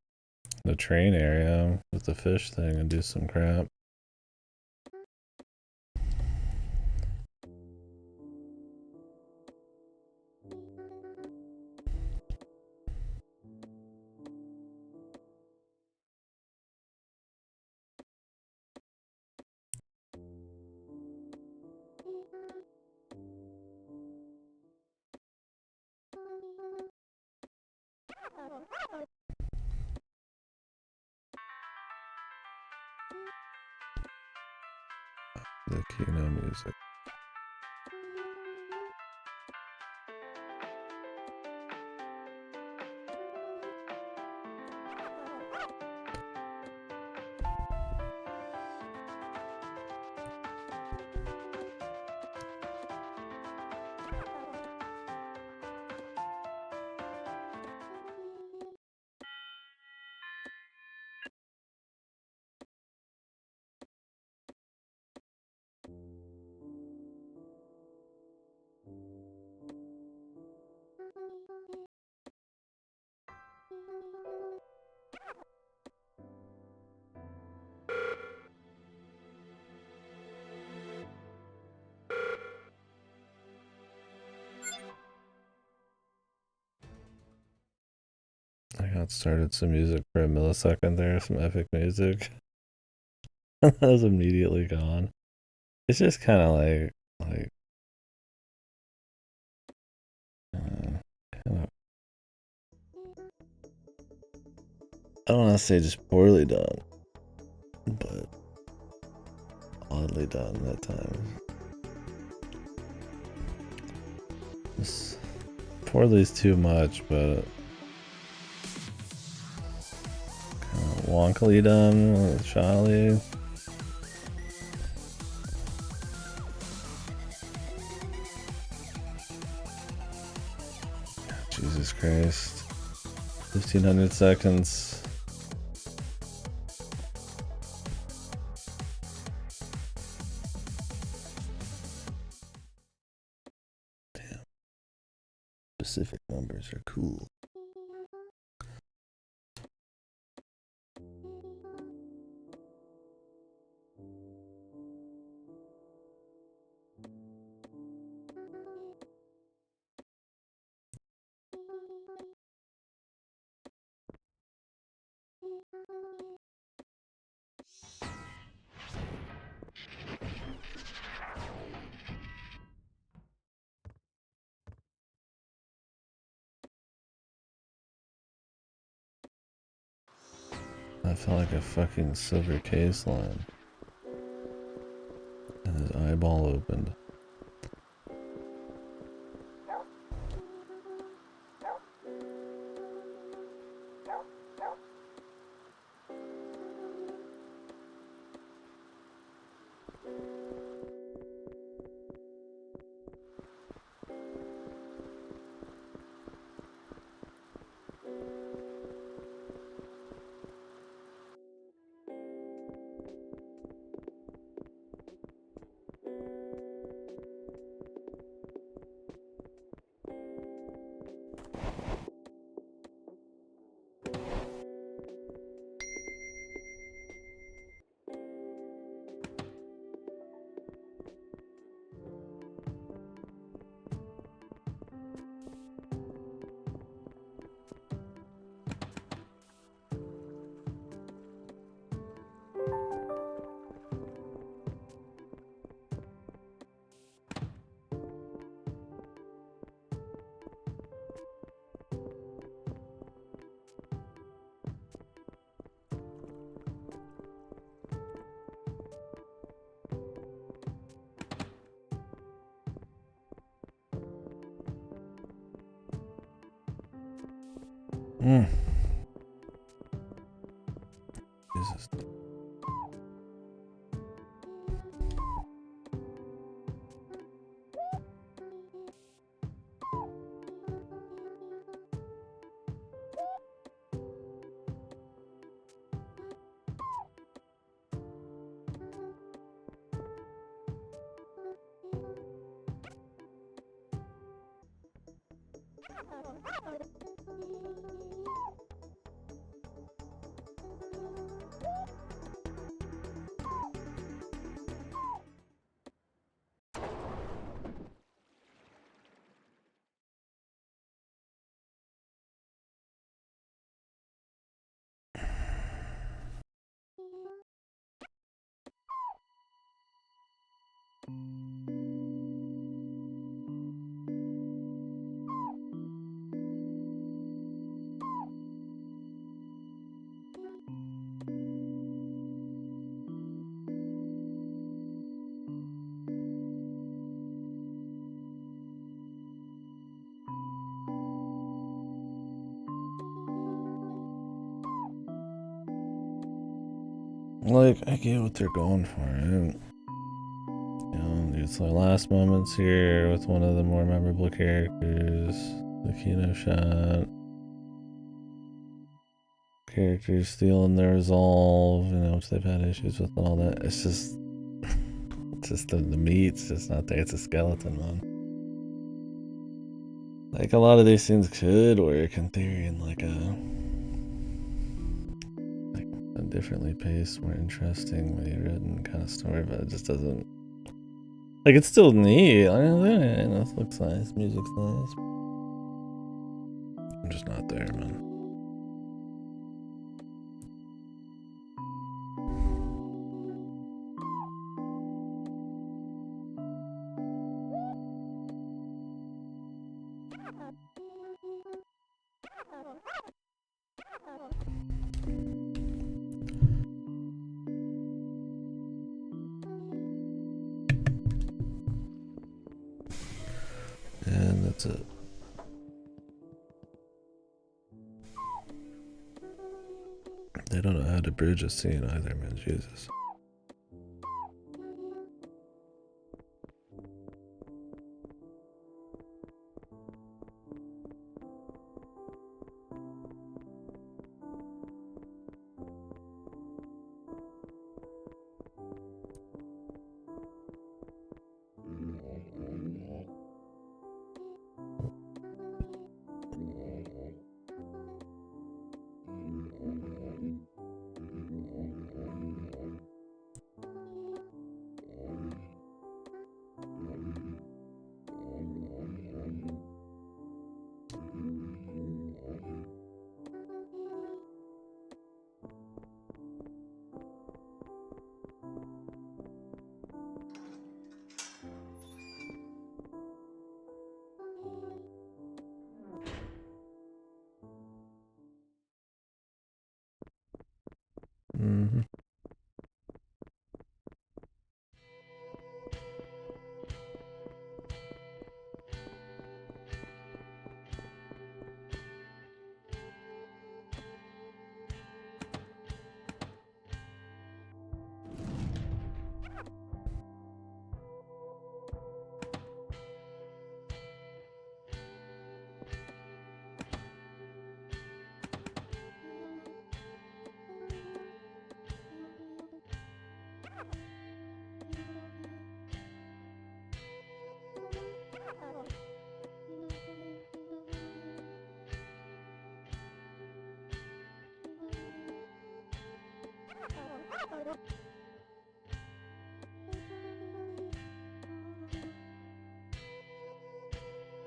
train area with the fish thing and do some crap. The Kino music. I got started some music for a millisecond there, some epic music. That was immediately gone. It's just kind of like, kind of, I don't want to say just poorly done, but oddly done at times. Poorly is too much, but kind of wonkily done, shyly. Jesus Christ. 1500 seconds. Damn. Specific numbers are cool. That felt like a fucking silver case line. And his eyeball opened. Jesus. Like, I get what they're going for. You know, it's the last moments here with one of the more memorable characters. The Kino shot. Characters stealing their resolve, you know, which they've had issues with and all that. It's just the meat's just not there. It's a skeleton, man. Like, a lot of these things could work in theory in like a differently paced, more interestingly written kind of story, but it just doesn't. Like, it's still neat. I mean, it looks nice, music's nice. I'm just not there, man. And that's it. They don't know how to bridge a scene either, man. Jesus. Mm-hmm.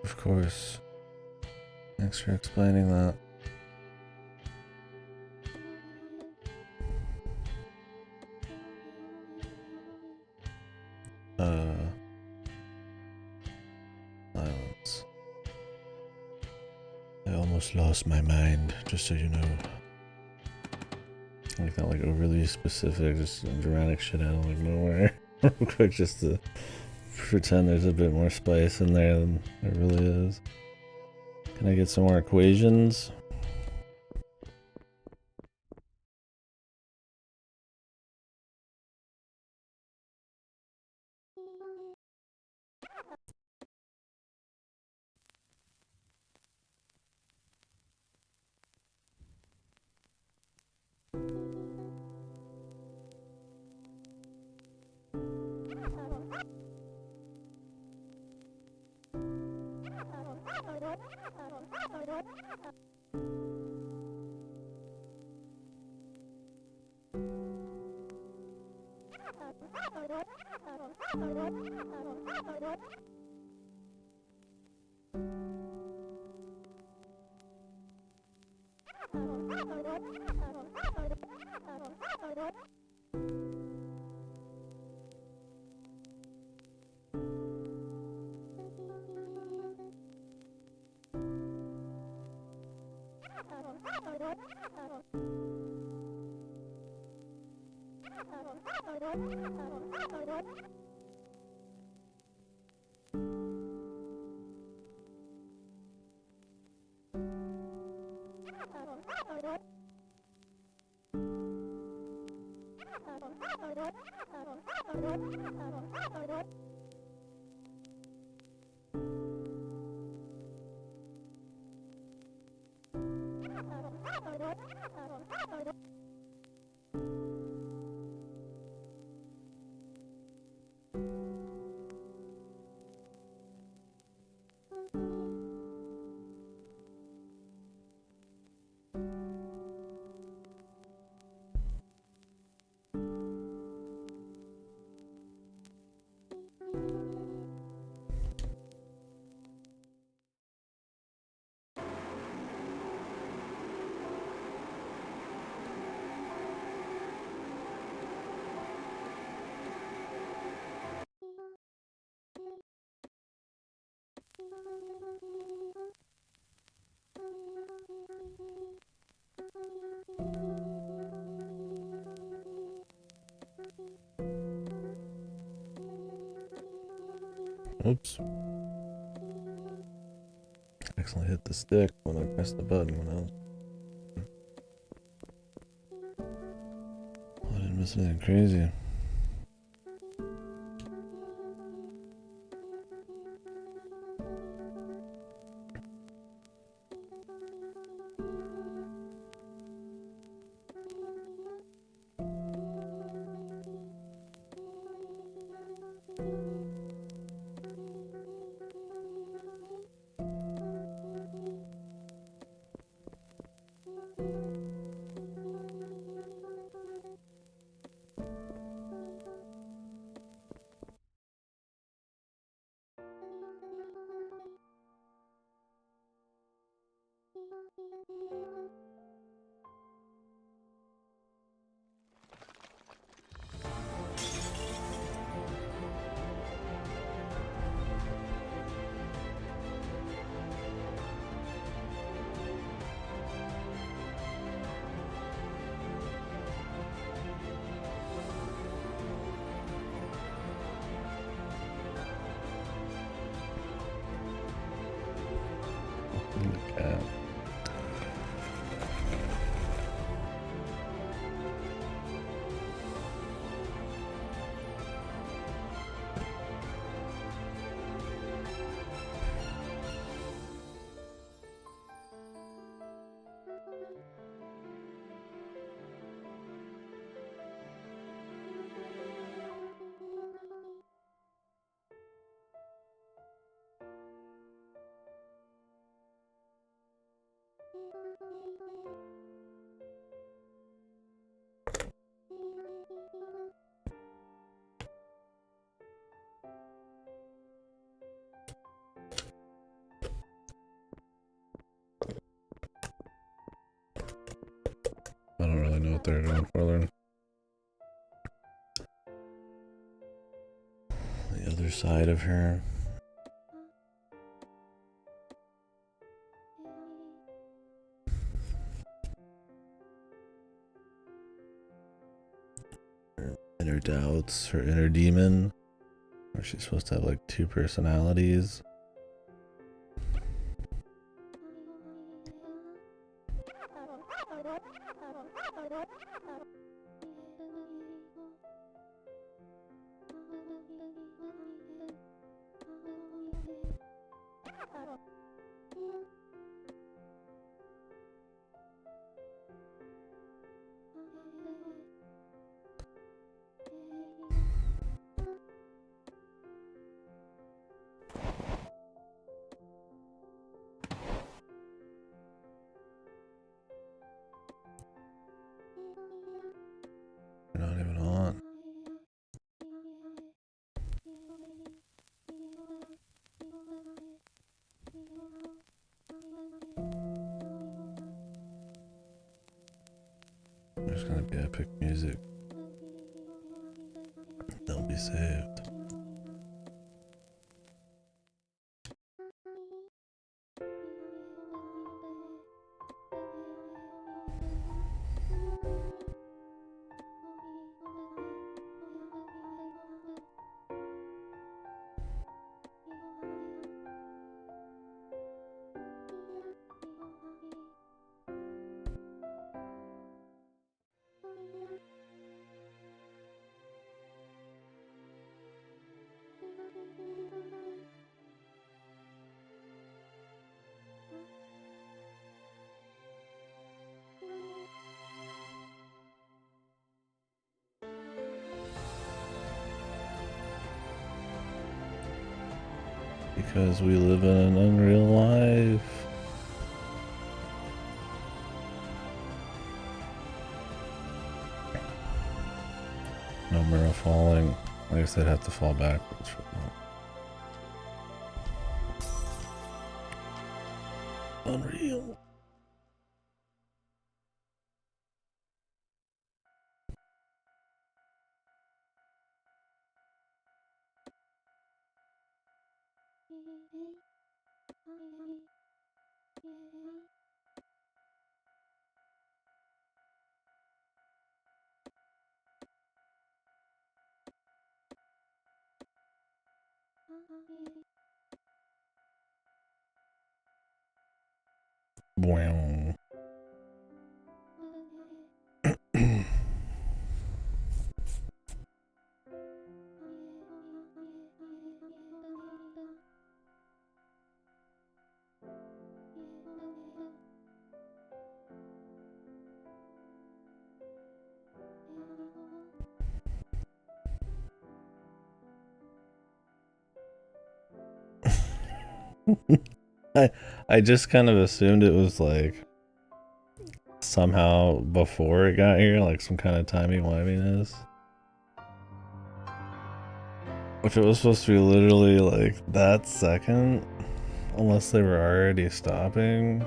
Of course. Thanks for explaining that. Silence. I almost lost my mind, just so you know. Like that, like overly specific, just dramatic shit out of like nowhere. Real quick, just to pretend there's a bit more spice in there than there really is. Can I get some more equations? Oops. I accidentally hit the stick when I pressed the button when I was... I didn't miss anything crazy. Look at... I don't really know what they're doing further. The other side of her. Her inner doubts, her inner demon. Or she's supposed to have like two personalities. There's gonna be epic music. They'll be saved. Because we live in an unreal life. No mirror falling. I guess they'd have to fall backwards for that. Unreal. Wow. I just kind of assumed it was like somehow before it got here, like some kind of timey-wiminess. If it was supposed to be literally like that second, unless they were already stopping,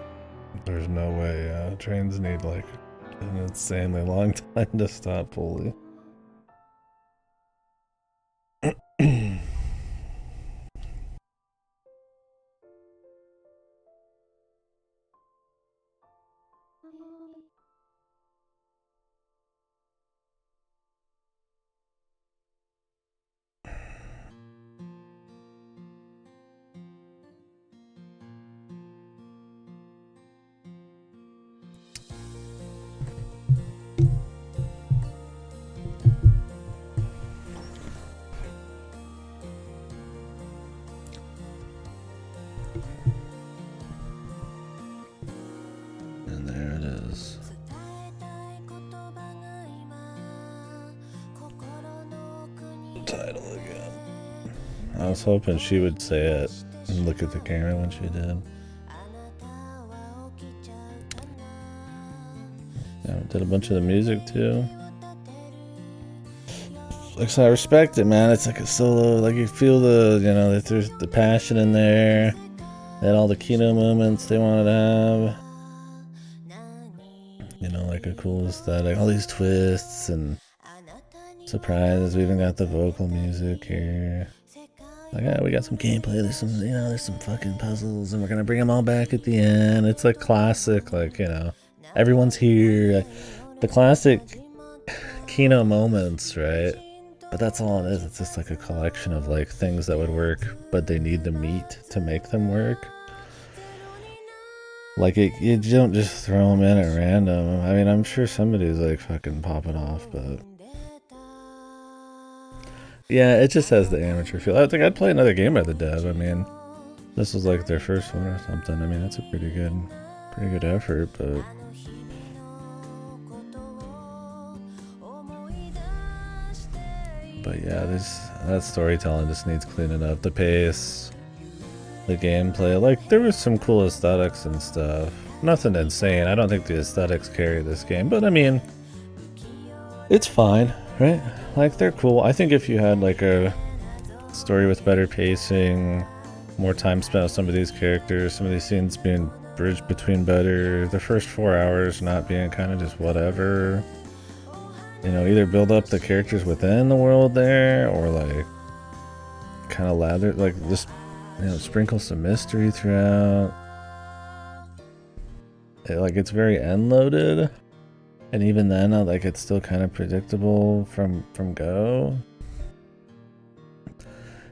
there's no way. Trains need like an insanely long time to stop fully. And there it is. Title again. I was hoping she would say it and look at the camera when she did. Yeah, did a bunch of the music too. Like, so I respect it, man. It's like a solo, like you feel the, you know, that there's the passion in there, and all the keynote moments they wanted to have. You know, like a cool aesthetic, all these twists and surprises. We even got the vocal music here. Like, yeah, we got some gameplay. There's some, you know, there's some fucking puzzles, and we're gonna bring them all back at the end. It's like classic, like, you know, everyone's here. The classic keynote moments, right? But that's all it is. It's just like a collection of like things that would work, but they need to meet to make them work. Like, you don't just throw them in at random. I mean, I'm sure somebody's like fucking popping off, but yeah, it just has the amateur feel. I think I'd play another game by the dev. I mean, this was like their first one or something. I mean, that's a pretty good effort, but yeah, that storytelling just needs cleaning up. The pace, the gameplay, like there was some cool aesthetics and stuff. Nothing insane. I don't think the aesthetics carry this game, but I mean, it's fine, right? Like, they're cool. I think if you had like a story with better pacing, more time spent with some of these characters, some of these scenes being bridged between better, the first 4 hours not being kind of just whatever, you know, either build up the characters within the world there, or like kind of lather, like just, you know, sprinkle some mystery throughout. Like it's very end loaded, and even then, like it's still kind of predictable from go.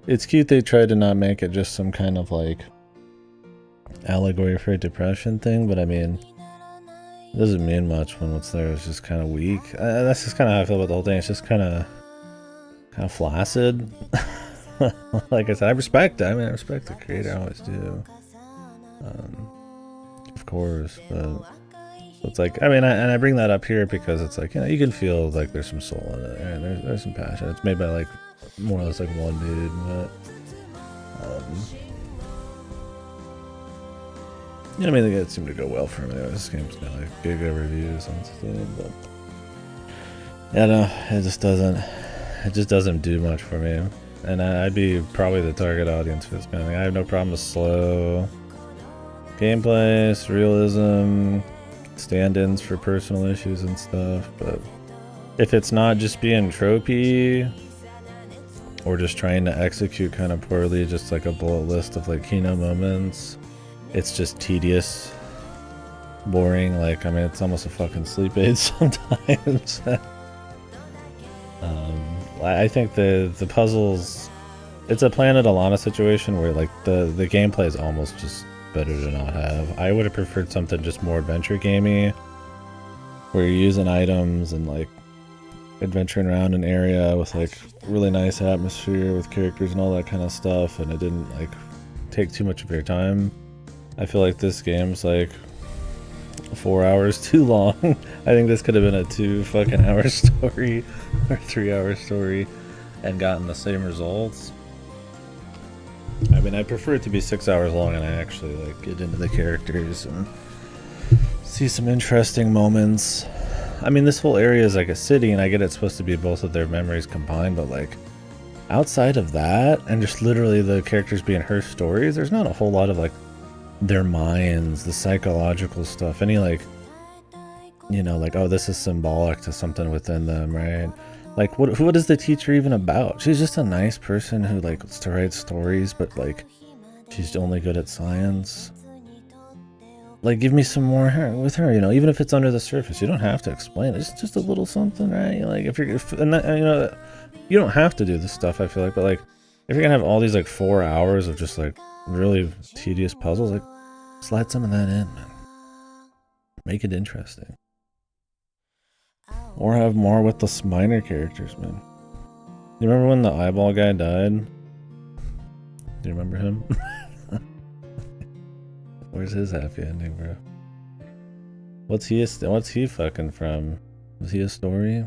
It's cute they tried to not make it just some kind of like allegory for a depression thing, but I mean, it doesn't mean much when what's there is just kind of weak. That's just kind of how I feel about the whole thing. It's just kind of flaccid. Like I said, I respect the creator, I always do. Of course, but it's like, I mean, I bring that up here because it's like, you know, you can feel like there's some soul in it, and there's some passion. It's made by like more or less like one dude, but you know, I mean, it seemed to go well for him. Anyway, this game's got like big reviews on Steam, but yeah, no, it just doesn't do much for me. And I'd be probably the target audience for this kind of thing. I have no problem with slow gameplay, surrealism, stand-ins for personal issues and stuff, but if it's not just being tropey or just trying to execute kind of poorly, just like a bullet list of like keynote moments, it's just tedious, boring. Like, I mean, it's almost a fucking sleep aid sometimes. I think the puzzles, it's a Planet Alana situation where like the gameplay is almost just better to not have. I would have preferred something just more adventure gamey, where you're using items and like adventuring around an area with like really nice atmosphere with characters and all that kind of stuff, and it didn't like take too much of your time. I feel like this game's like 4 hours too long. I think this could have been a 2 fucking hour story or 3 hour story and gotten the same results. I mean, I prefer it to be 6 hours long and I actually like get into the characters and see some interesting moments. I mean, this whole area is like a city, and I get it's supposed to be both of their memories combined, but like outside of that and just literally the characters being her stories, there's not a whole lot of like their minds, the psychological stuff, any like, you know, like, oh, this is symbolic to something within them, right? Like, what is the teacher even about? She's just a nice person who like wants to write stories, but like she's only good at science. Like, give me some more with her, you know, even if it's under the surface. You don't have to explain it. It's just a little something, right? Like, and that, you know, you don't have to do this stuff, I feel like, but like if you're gonna have all these like 4 hours of just like really tedious puzzles, like slide some of that in, man. Make it interesting. Or have more with the minor characters, man. You remember when the eyeball guy died? Do you remember him? Where's his happy ending, bro? What's he fucking from? Was he a story?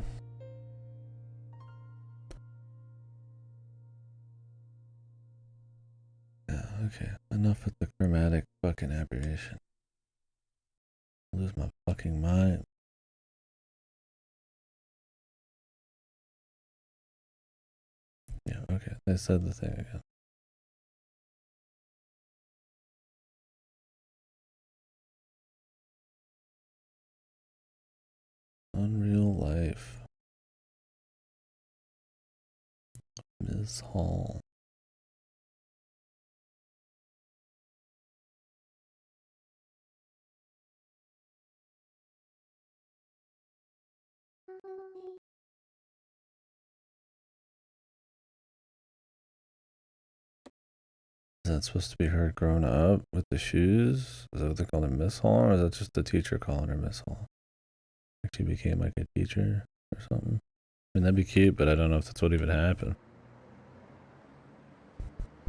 Yeah, okay. Enough with the chromatic fucking aberration. I lose my fucking mind. Yeah, okay. They said the thing again. Unreal Life. Ms. Hall. Is that supposed to be her grown up with the shoes? Is that what they call her, Miss Hall? Or is that just the teacher calling her Miss Hall? Like she became like a teacher or something? I mean, that'd be cute, but I don't know if that's what even happened.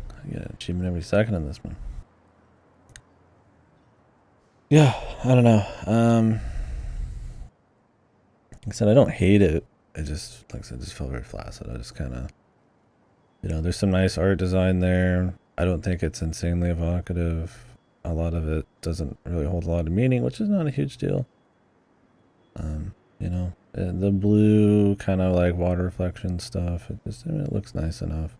I get an achievement every second in this one. Yeah, I don't know. Like I said, I don't hate it. It just, like I said, just felt very flaccid. I just kind of, you know, there's some nice art design there. I don't think it's insanely evocative. A lot of it doesn't really hold a lot of meaning, which is not a huge deal. You know, the blue kind of like water reflection stuff, it just, I mean, it looks nice enough.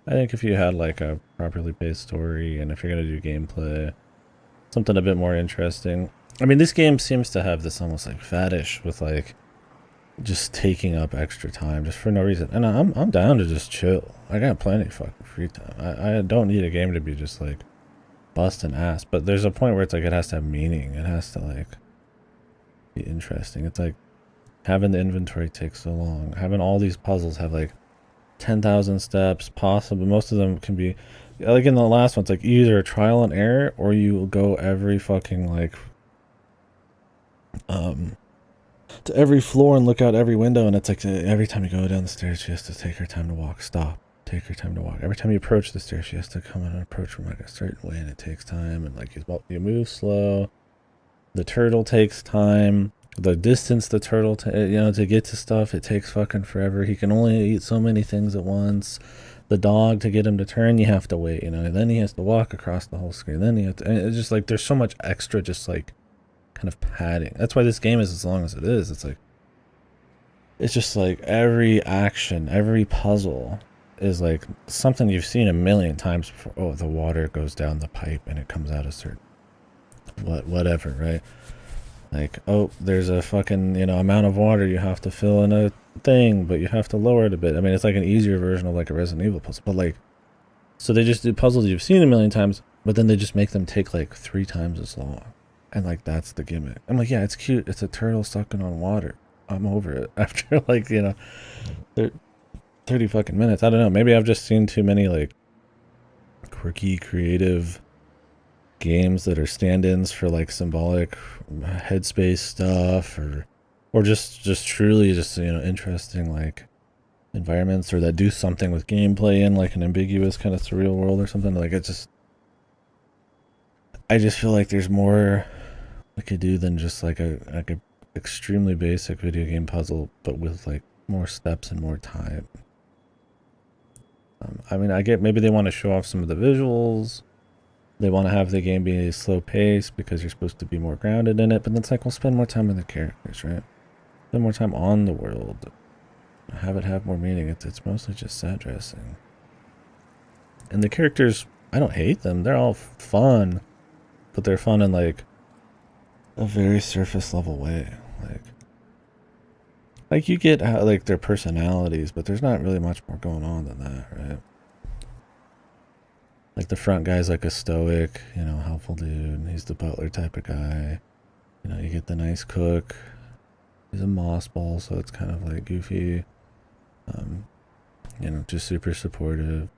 I think if you had like a properly paced story, and if you're going to do gameplay, something a bit more interesting. I mean, this game seems to have this almost like fetish with like just taking up extra time just for no reason. And I'm down to just chill. I got plenty of fucking free time. I don't need a game to be just like busting ass. But there's a point where it's like it has to have meaning. It has to like be interesting. It's like having the inventory take so long. Having all these puzzles have like 10,000 steps possible. Most of them can be like in the last one, it's like either a trial and error or you go every fucking like to every floor and look out every window, and it's like every time you go down the stairs she has to take her time to walk, stop, take her time to walk. Every time you approach the stairs she has to come in and approach from like a certain way, and it takes time, and like you move slow. The turtle takes time. The distance the turtle to get to stuff, it takes fucking forever. He can only eat so many things at once. The dog, to get him to turn, you have to wait, and then he has to walk across the whole screen, then you have to, and it's just like there's so much extra just like kind of padding. That's why this game is as long as it is. It's just like every action, every puzzle is like something you've seen a million times before. Oh, the water goes down the pipe and it comes out a certain whatever, right? Like, oh, there's a fucking, amount of water you have to fill in a thing, but you have to lower it a bit. I mean, it's like an easier version of like a Resident Evil puzzle, but like, so they just do puzzles you've seen a million times, but then they just make them take like 3 times as long. And like, that's the gimmick. I'm like, yeah, it's cute. It's a turtle sucking on water. I'm over it after like, 30 fucking minutes. I don't know. Maybe I've just seen too many like quirky, creative games that are stand-ins for like symbolic headspace stuff, or just truly just interesting like environments, or that do something with gameplay in like an ambiguous kind of surreal world or something. Like I just feel like there's more we could do than just like a extremely basic video game puzzle, but with like more steps and more time. I mean, I get maybe they want to show off some of the visuals. They want to have the game be a slow pace because you're supposed to be more grounded in it, but it's like, we'll spend more time with the characters, right? Spend more time on the world. Have it have more meaning. It's mostly just set dressing. And the characters, I don't hate them. They're all fun, but they're fun in like a very surface level way. Like you get how like their personalities, but there's not really much more going on than that, right? Like the front guy's like a stoic, helpful dude. He's the butler type of guy. You get the nice cook. He's a moss ball, so it's kind of like goofy. Just super supportive.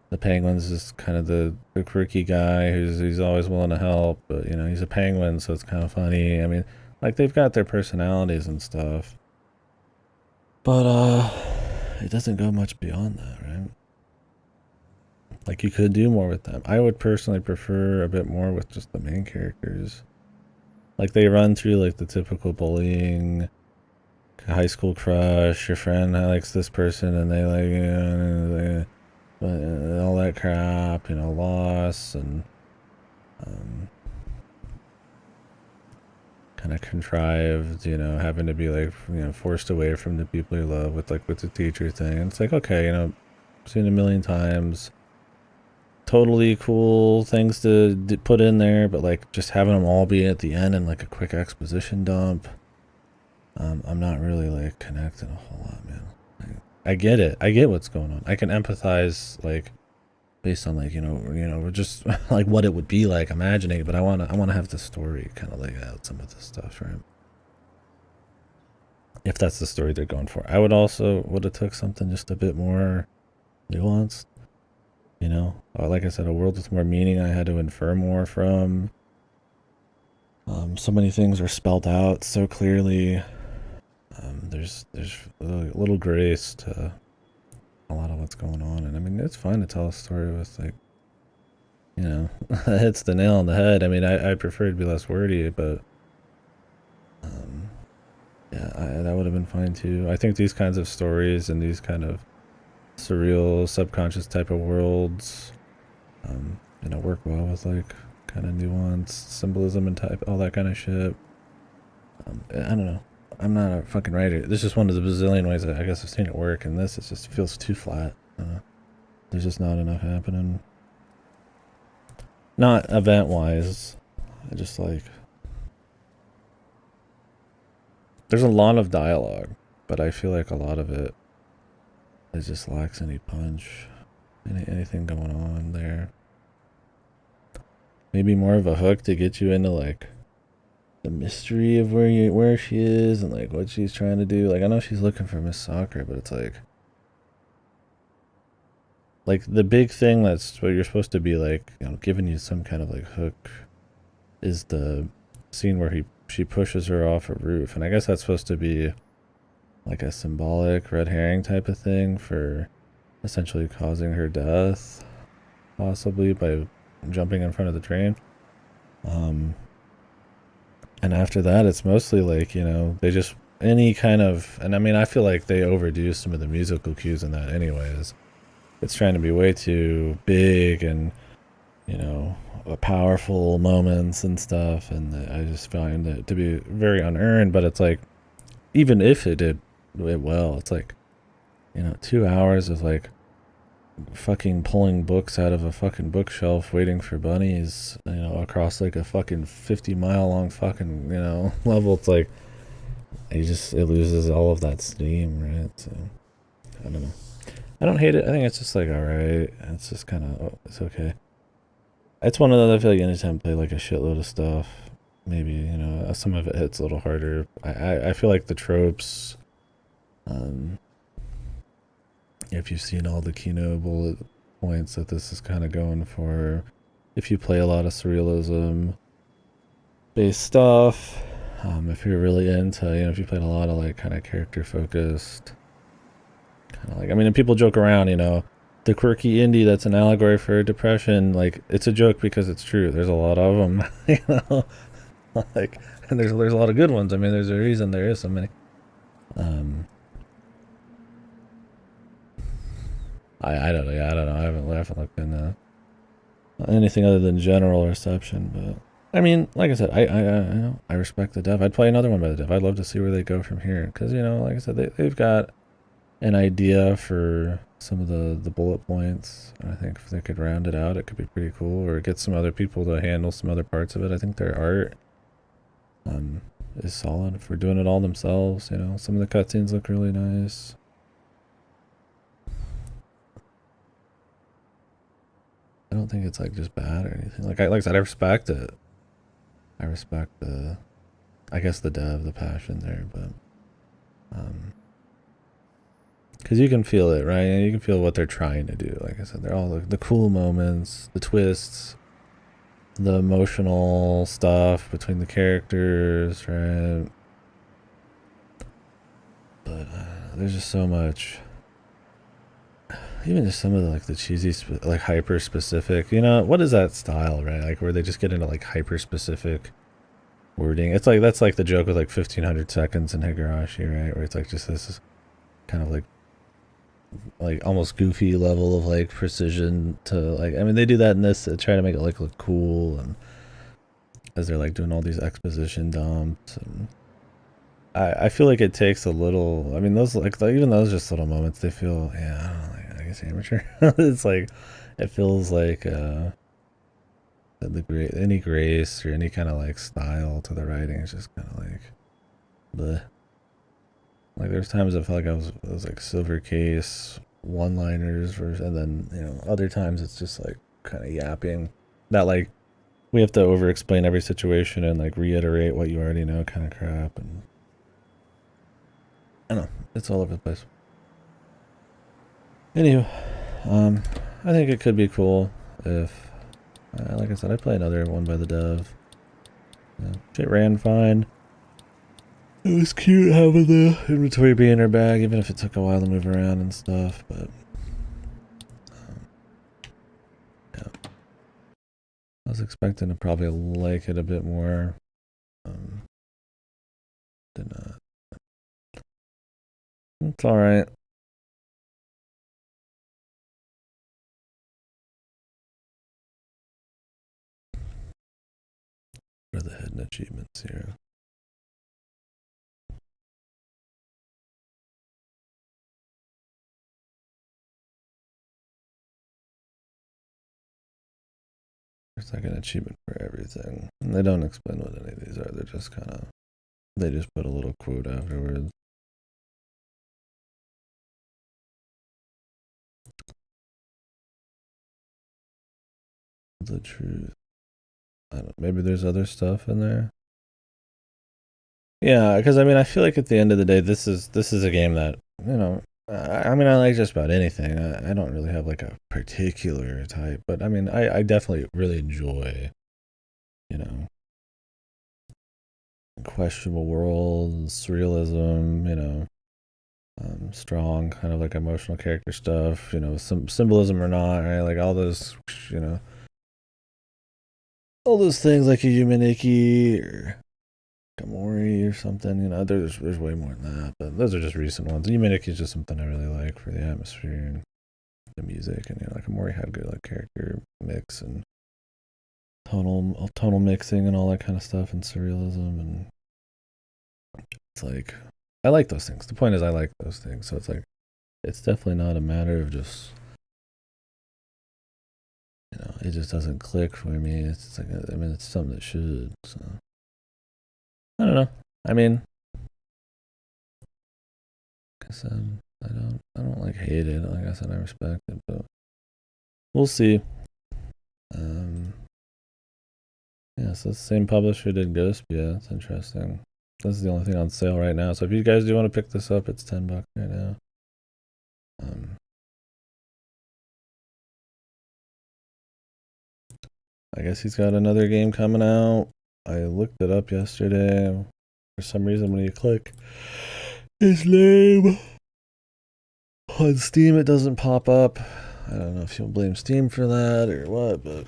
The penguin's is kind of the quirky guy he's always willing to help, but he's a penguin, so it's kind of funny. I mean, like they've got their personalities and stuff. But it doesn't go much beyond that, right? Like you could do more with them. I would personally prefer a bit more with just the main characters. Like they run through like the typical bullying, high school crush, your friend likes this person and they like, all that crap, loss and kind of contrived, having to be like, forced away from the people you love with the teacher thing. And it's like, okay, seen a million times. Totally cool things to put in there, but like just having them all be at the end and like a quick exposition dump, I'm not really like connecting a whole lot, man. I get it. I get what's going on. I can empathize like based on like just like what it would be like imagining it, but I want to have the story kind of lay out some of this stuff, right? If that's the story they're going for. I would have took something just a bit more nuanced. Like I said, a world with more meaning I had to infer more from. So many things are spelled out so clearly. There's a little grace to a lot of what's going on. And I mean, it's fun to tell a story with like, hits the nail on the head. I mean, I prefer to be less wordy, but yeah, that would have been fine too. I think these kinds of stories and these kind of surreal subconscious type of worlds work well with like kind of nuanced symbolism and type, all that kind of shit. I don't know, I'm not a fucking writer. This is one of the bazillion ways I guess I've seen it work, and this just feels too flat. There's just not enough happening, not event wise. I just like there's a lot of dialogue, but I feel like a lot of it just lacks any punch, anything going on there. Maybe more of a hook to get you into like the mystery of where she is and like what she's trying to do. Like I know she's looking for Miss Soccer, but it's like the big thing that's what you're supposed to be like, you know, giving you some kind of like hook is the scene where she pushes her off a roof, and I guess that's supposed to be like a symbolic red herring type of thing for essentially causing her death, possibly by jumping in front of the train. And after that, it's mostly like, you know, they just any kind of, and I mean, I feel like they overdo some of the musical cues in that, anyways. It's trying to be way too big and, you know, powerful moments and stuff, and I just find it to be very unearned. But it's like, even if it did it well, it's like, you know, 2 hours of like fucking pulling books out of a fucking bookshelf waiting for bunnies, you know, across like a fucking 50-mile long fucking, you know, level. It's like it loses all of that steam, right? So I don't know. I don't hate it. I think it's just like alright. It's just kind of, it's okay. It's one of those, I feel like anytime I play like a shitload of stuff, maybe, you know, some of it hits a little harder. I feel like the tropes, if you've seen all the Kino bullet points that this is kind of going for, if you play a lot of surrealism based stuff, if you're really into, you know, if you played a lot of like kind of character focused, kind of like, I mean, and people joke around, you know, the quirky indie that's an allegory for depression, like it's a joke because it's true. There's a lot of them, you know, like, and there's a lot of good ones. I mean, there's a reason there is so many. I don't know. Yeah, I don't know. I haven't looked into anything other than general reception, but I mean, like I said, I respect the dev. I'd play another one by the dev. I'd love to see where they go from here, because you know, like I said, they've got an idea for some of the bullet points. And I think if they could round it out, it could be pretty cool, or get some other people to handle some other parts of it. I think their art is solid for doing it all themselves. You know, some of the cutscenes look really nice. I don't think it's like just bad or anything. Like I said, I respect it. I respect I guess the dev, the passion there, but because you can feel it, right? And you can feel what they're trying to do. Like I said, they're all the cool moments, the twists, the emotional stuff between the characters, right? But there's just so much. Even just some of the like the cheesy, like hyper specific. You know, what is that style, right? Like where they just get into like hyper specific wording. It's like that's like the joke with like 1500 seconds in Higurashi, right? Where it's like just this kind of like almost goofy level of like precision to like, I mean, they do that in this to try to make it like look cool, and as they're like doing all these exposition dumps, and I feel like it takes a little, I mean, those like even those just little moments, they feel, yeah, I don't know, like, I guess amateur. It's like it feels like any grace or any kind of like style to the writing is just kind of like the like there's times I felt like it was like silver case one liners, and then, you know, other times it's just like kind of yapping that like we have to over explain every situation and like reiterate what you already know kind of crap, and I don't know, it's all over the place. Anywho, I think it could be cool if like I said, I play another one by the dev. It ran fine. It was cute having the inventory be in her bag, even if it took a while to move around and stuff, but yeah. I was expecting to probably like it a bit more. Did not. It's alright. What are the hidden achievements here? There's like an achievement for everything. And they don't explain what any of these are. They're just kind of, they just put a little quote afterwards. The truth. I don't, maybe there's other stuff in there. Yeah, because I mean, I feel like at the end of the day, this is a game that I mean, I like just about anything. I don't really have like a particular type, but I mean, I definitely really enjoy, you know, questionable world, surrealism, strong kind of like emotional character stuff, some symbolism or not, right? Like all those, all those things like a Yumeniki or Gamori or something, there's way more than that, but those are just recent ones. Yumeniki is just something I really like for the atmosphere and the music, and like Gamori had good like character mix and tonal mixing and all that kind of stuff and surrealism, and it's like I like those things. The point is I like those things, so it's like it's definitely not a matter of just it just doesn't click for me. It's like I mean it's something that should. So I don't know. I mean, like I said, I don't like hate it. Like I said, I respect it, but we'll see. Yeah, so the same publisher did Ghost. Yeah, it's interesting. This is the only thing on sale right now. So if you guys do want to pick this up, it's $10 right now. I guess he's got another game coming out. I looked it up yesterday. For some reason, when you click his name on Steam, it doesn't pop up. I don't know if you'll blame Steam for that or what, but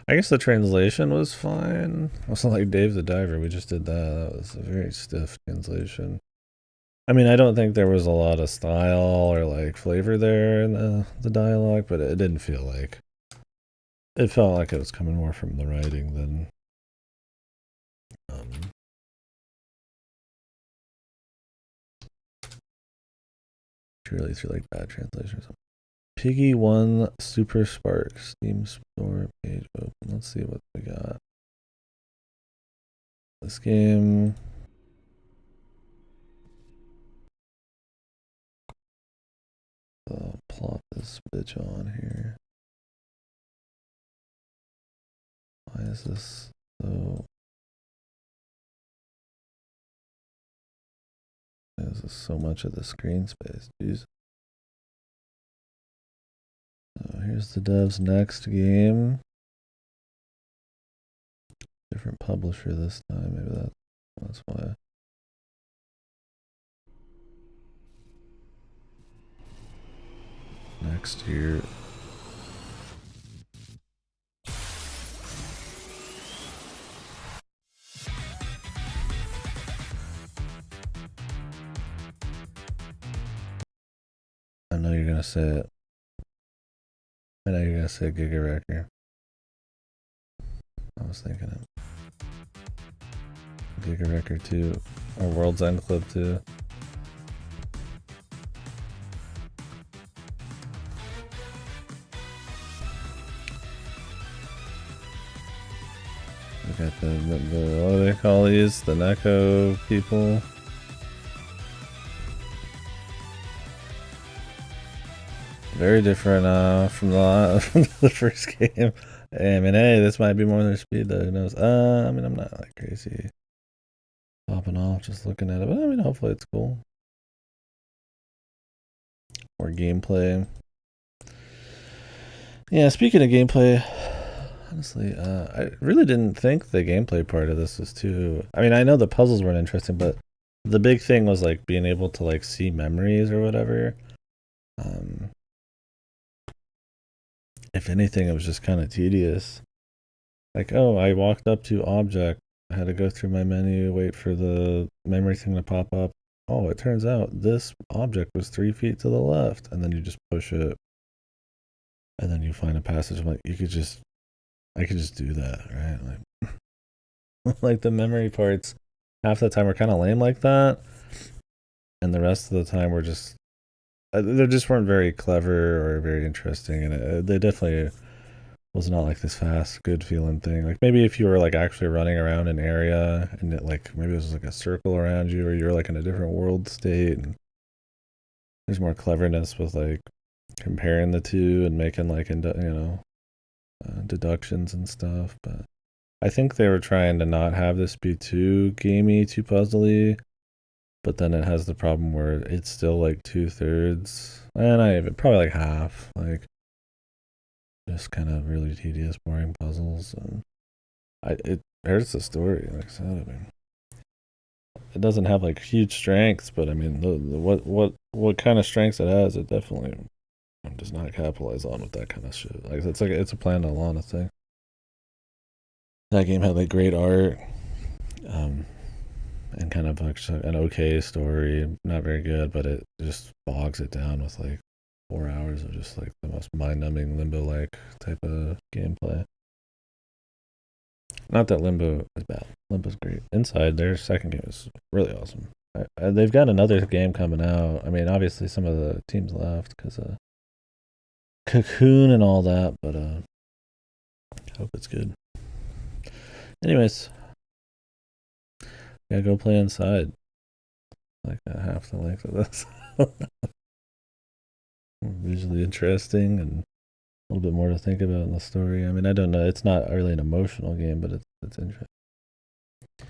I guess the translation was fine. It wasn't like Dave the Diver. We just did that. That was a very stiff translation. I mean, I don't think there was a lot of style or like flavor there in the dialogue, but it didn't feel like it felt like it was coming more from the writing than really through like bad translations. Piggy 1 Super Spark Steam Store page open. Let's see what we got. This game. I'll plot this bitch on here. Why is this so? Why is this so much of the screen space? Jeez. So here's the dev's next game. Different publisher this time. Maybe that's why. Next year. I know you're gonna say it. I know you're gonna say Giga Wrecker. I was thinking it. Giga Wrecker 2 or World's End Club 2. We got the what do they call these? The Neko people. Very different from the first game. I mean, hey, this might be more their speed though. Who knows? I mean, I'm not like crazy popping off just looking at it, but I mean, hopefully it's cool. More gameplay. Yeah, speaking of gameplay, honestly, I really didn't think the gameplay part of this was too. I mean, I know the puzzles weren't interesting, but the big thing was like being able to like see memories or whatever. If anything, it was just kind of tedious. Like, oh, I walked up to object, I had to go through my menu, wait for the memory thing to pop up. Oh, it turns out this object was 3 feet to the left, and then you just push it, and then you find a passage. I'm like, I could just do that, right? Like, like the memory parts, half the time were kind of lame like that, and the rest of the time were just, they just weren't very clever or very interesting, and they definitely was not like this fast, good feeling thing. Like maybe if you were like actually running around an area and it like maybe it was like a circle around you, or you're like in a different world state, and there's more cleverness with like comparing the two and making like deductions and stuff, but I think they were trying to not have this be too gamey, too puzzly, but then it has the problem where it's still like 2/3, and not even, probably like half, like just kind of really tedious, boring puzzles, and it hurts the story. Like I said, I mean, it doesn't have like huge strengths, but I mean, what kind of strengths it has, it definitely does not capitalize on with that kind of shit. Like it's a Plan No Lana thing. That game had like great art, and kind of like an okay story, not very good, but it just bogs it down with like 4 hours of just like the most mind-numbing Limbo-like type of gameplay. Not that Limbo is bad. Limbo's great. Inside, their second game is really awesome. They've got another game coming out. I mean, obviously some of the teams left because of Cocoon and all that, but I hope it's good. Anyways, gotta go play Inside. Like half the length of this. Visually interesting and a little bit more to think about in the story. I mean, I don't know. It's not really an emotional game, but it's interesting. All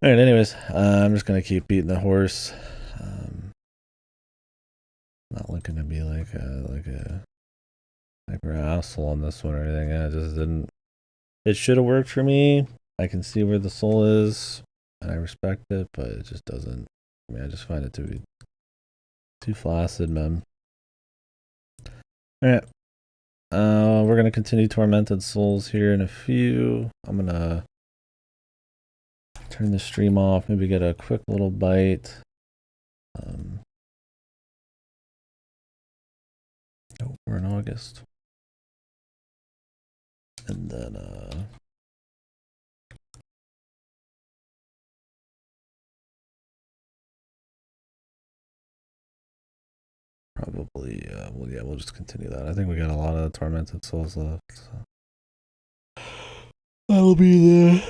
right. Anyways, I'm just gonna keep beating the horse. Not looking to be like a hyper asshole on this one or anything. I just didn't. It should have worked for me. I can see where the soul is, and I respect it, but it just doesn't. I mean, I just find it to be too flaccid, man. All right. We're gonna continue Tormented Souls here in a few. I'm gonna turn the stream off. Maybe get a quick little bite. Oh, we're in August, and then probably we'll just continue that. I think we got a lot of Tormented Souls left. So. That'll be there.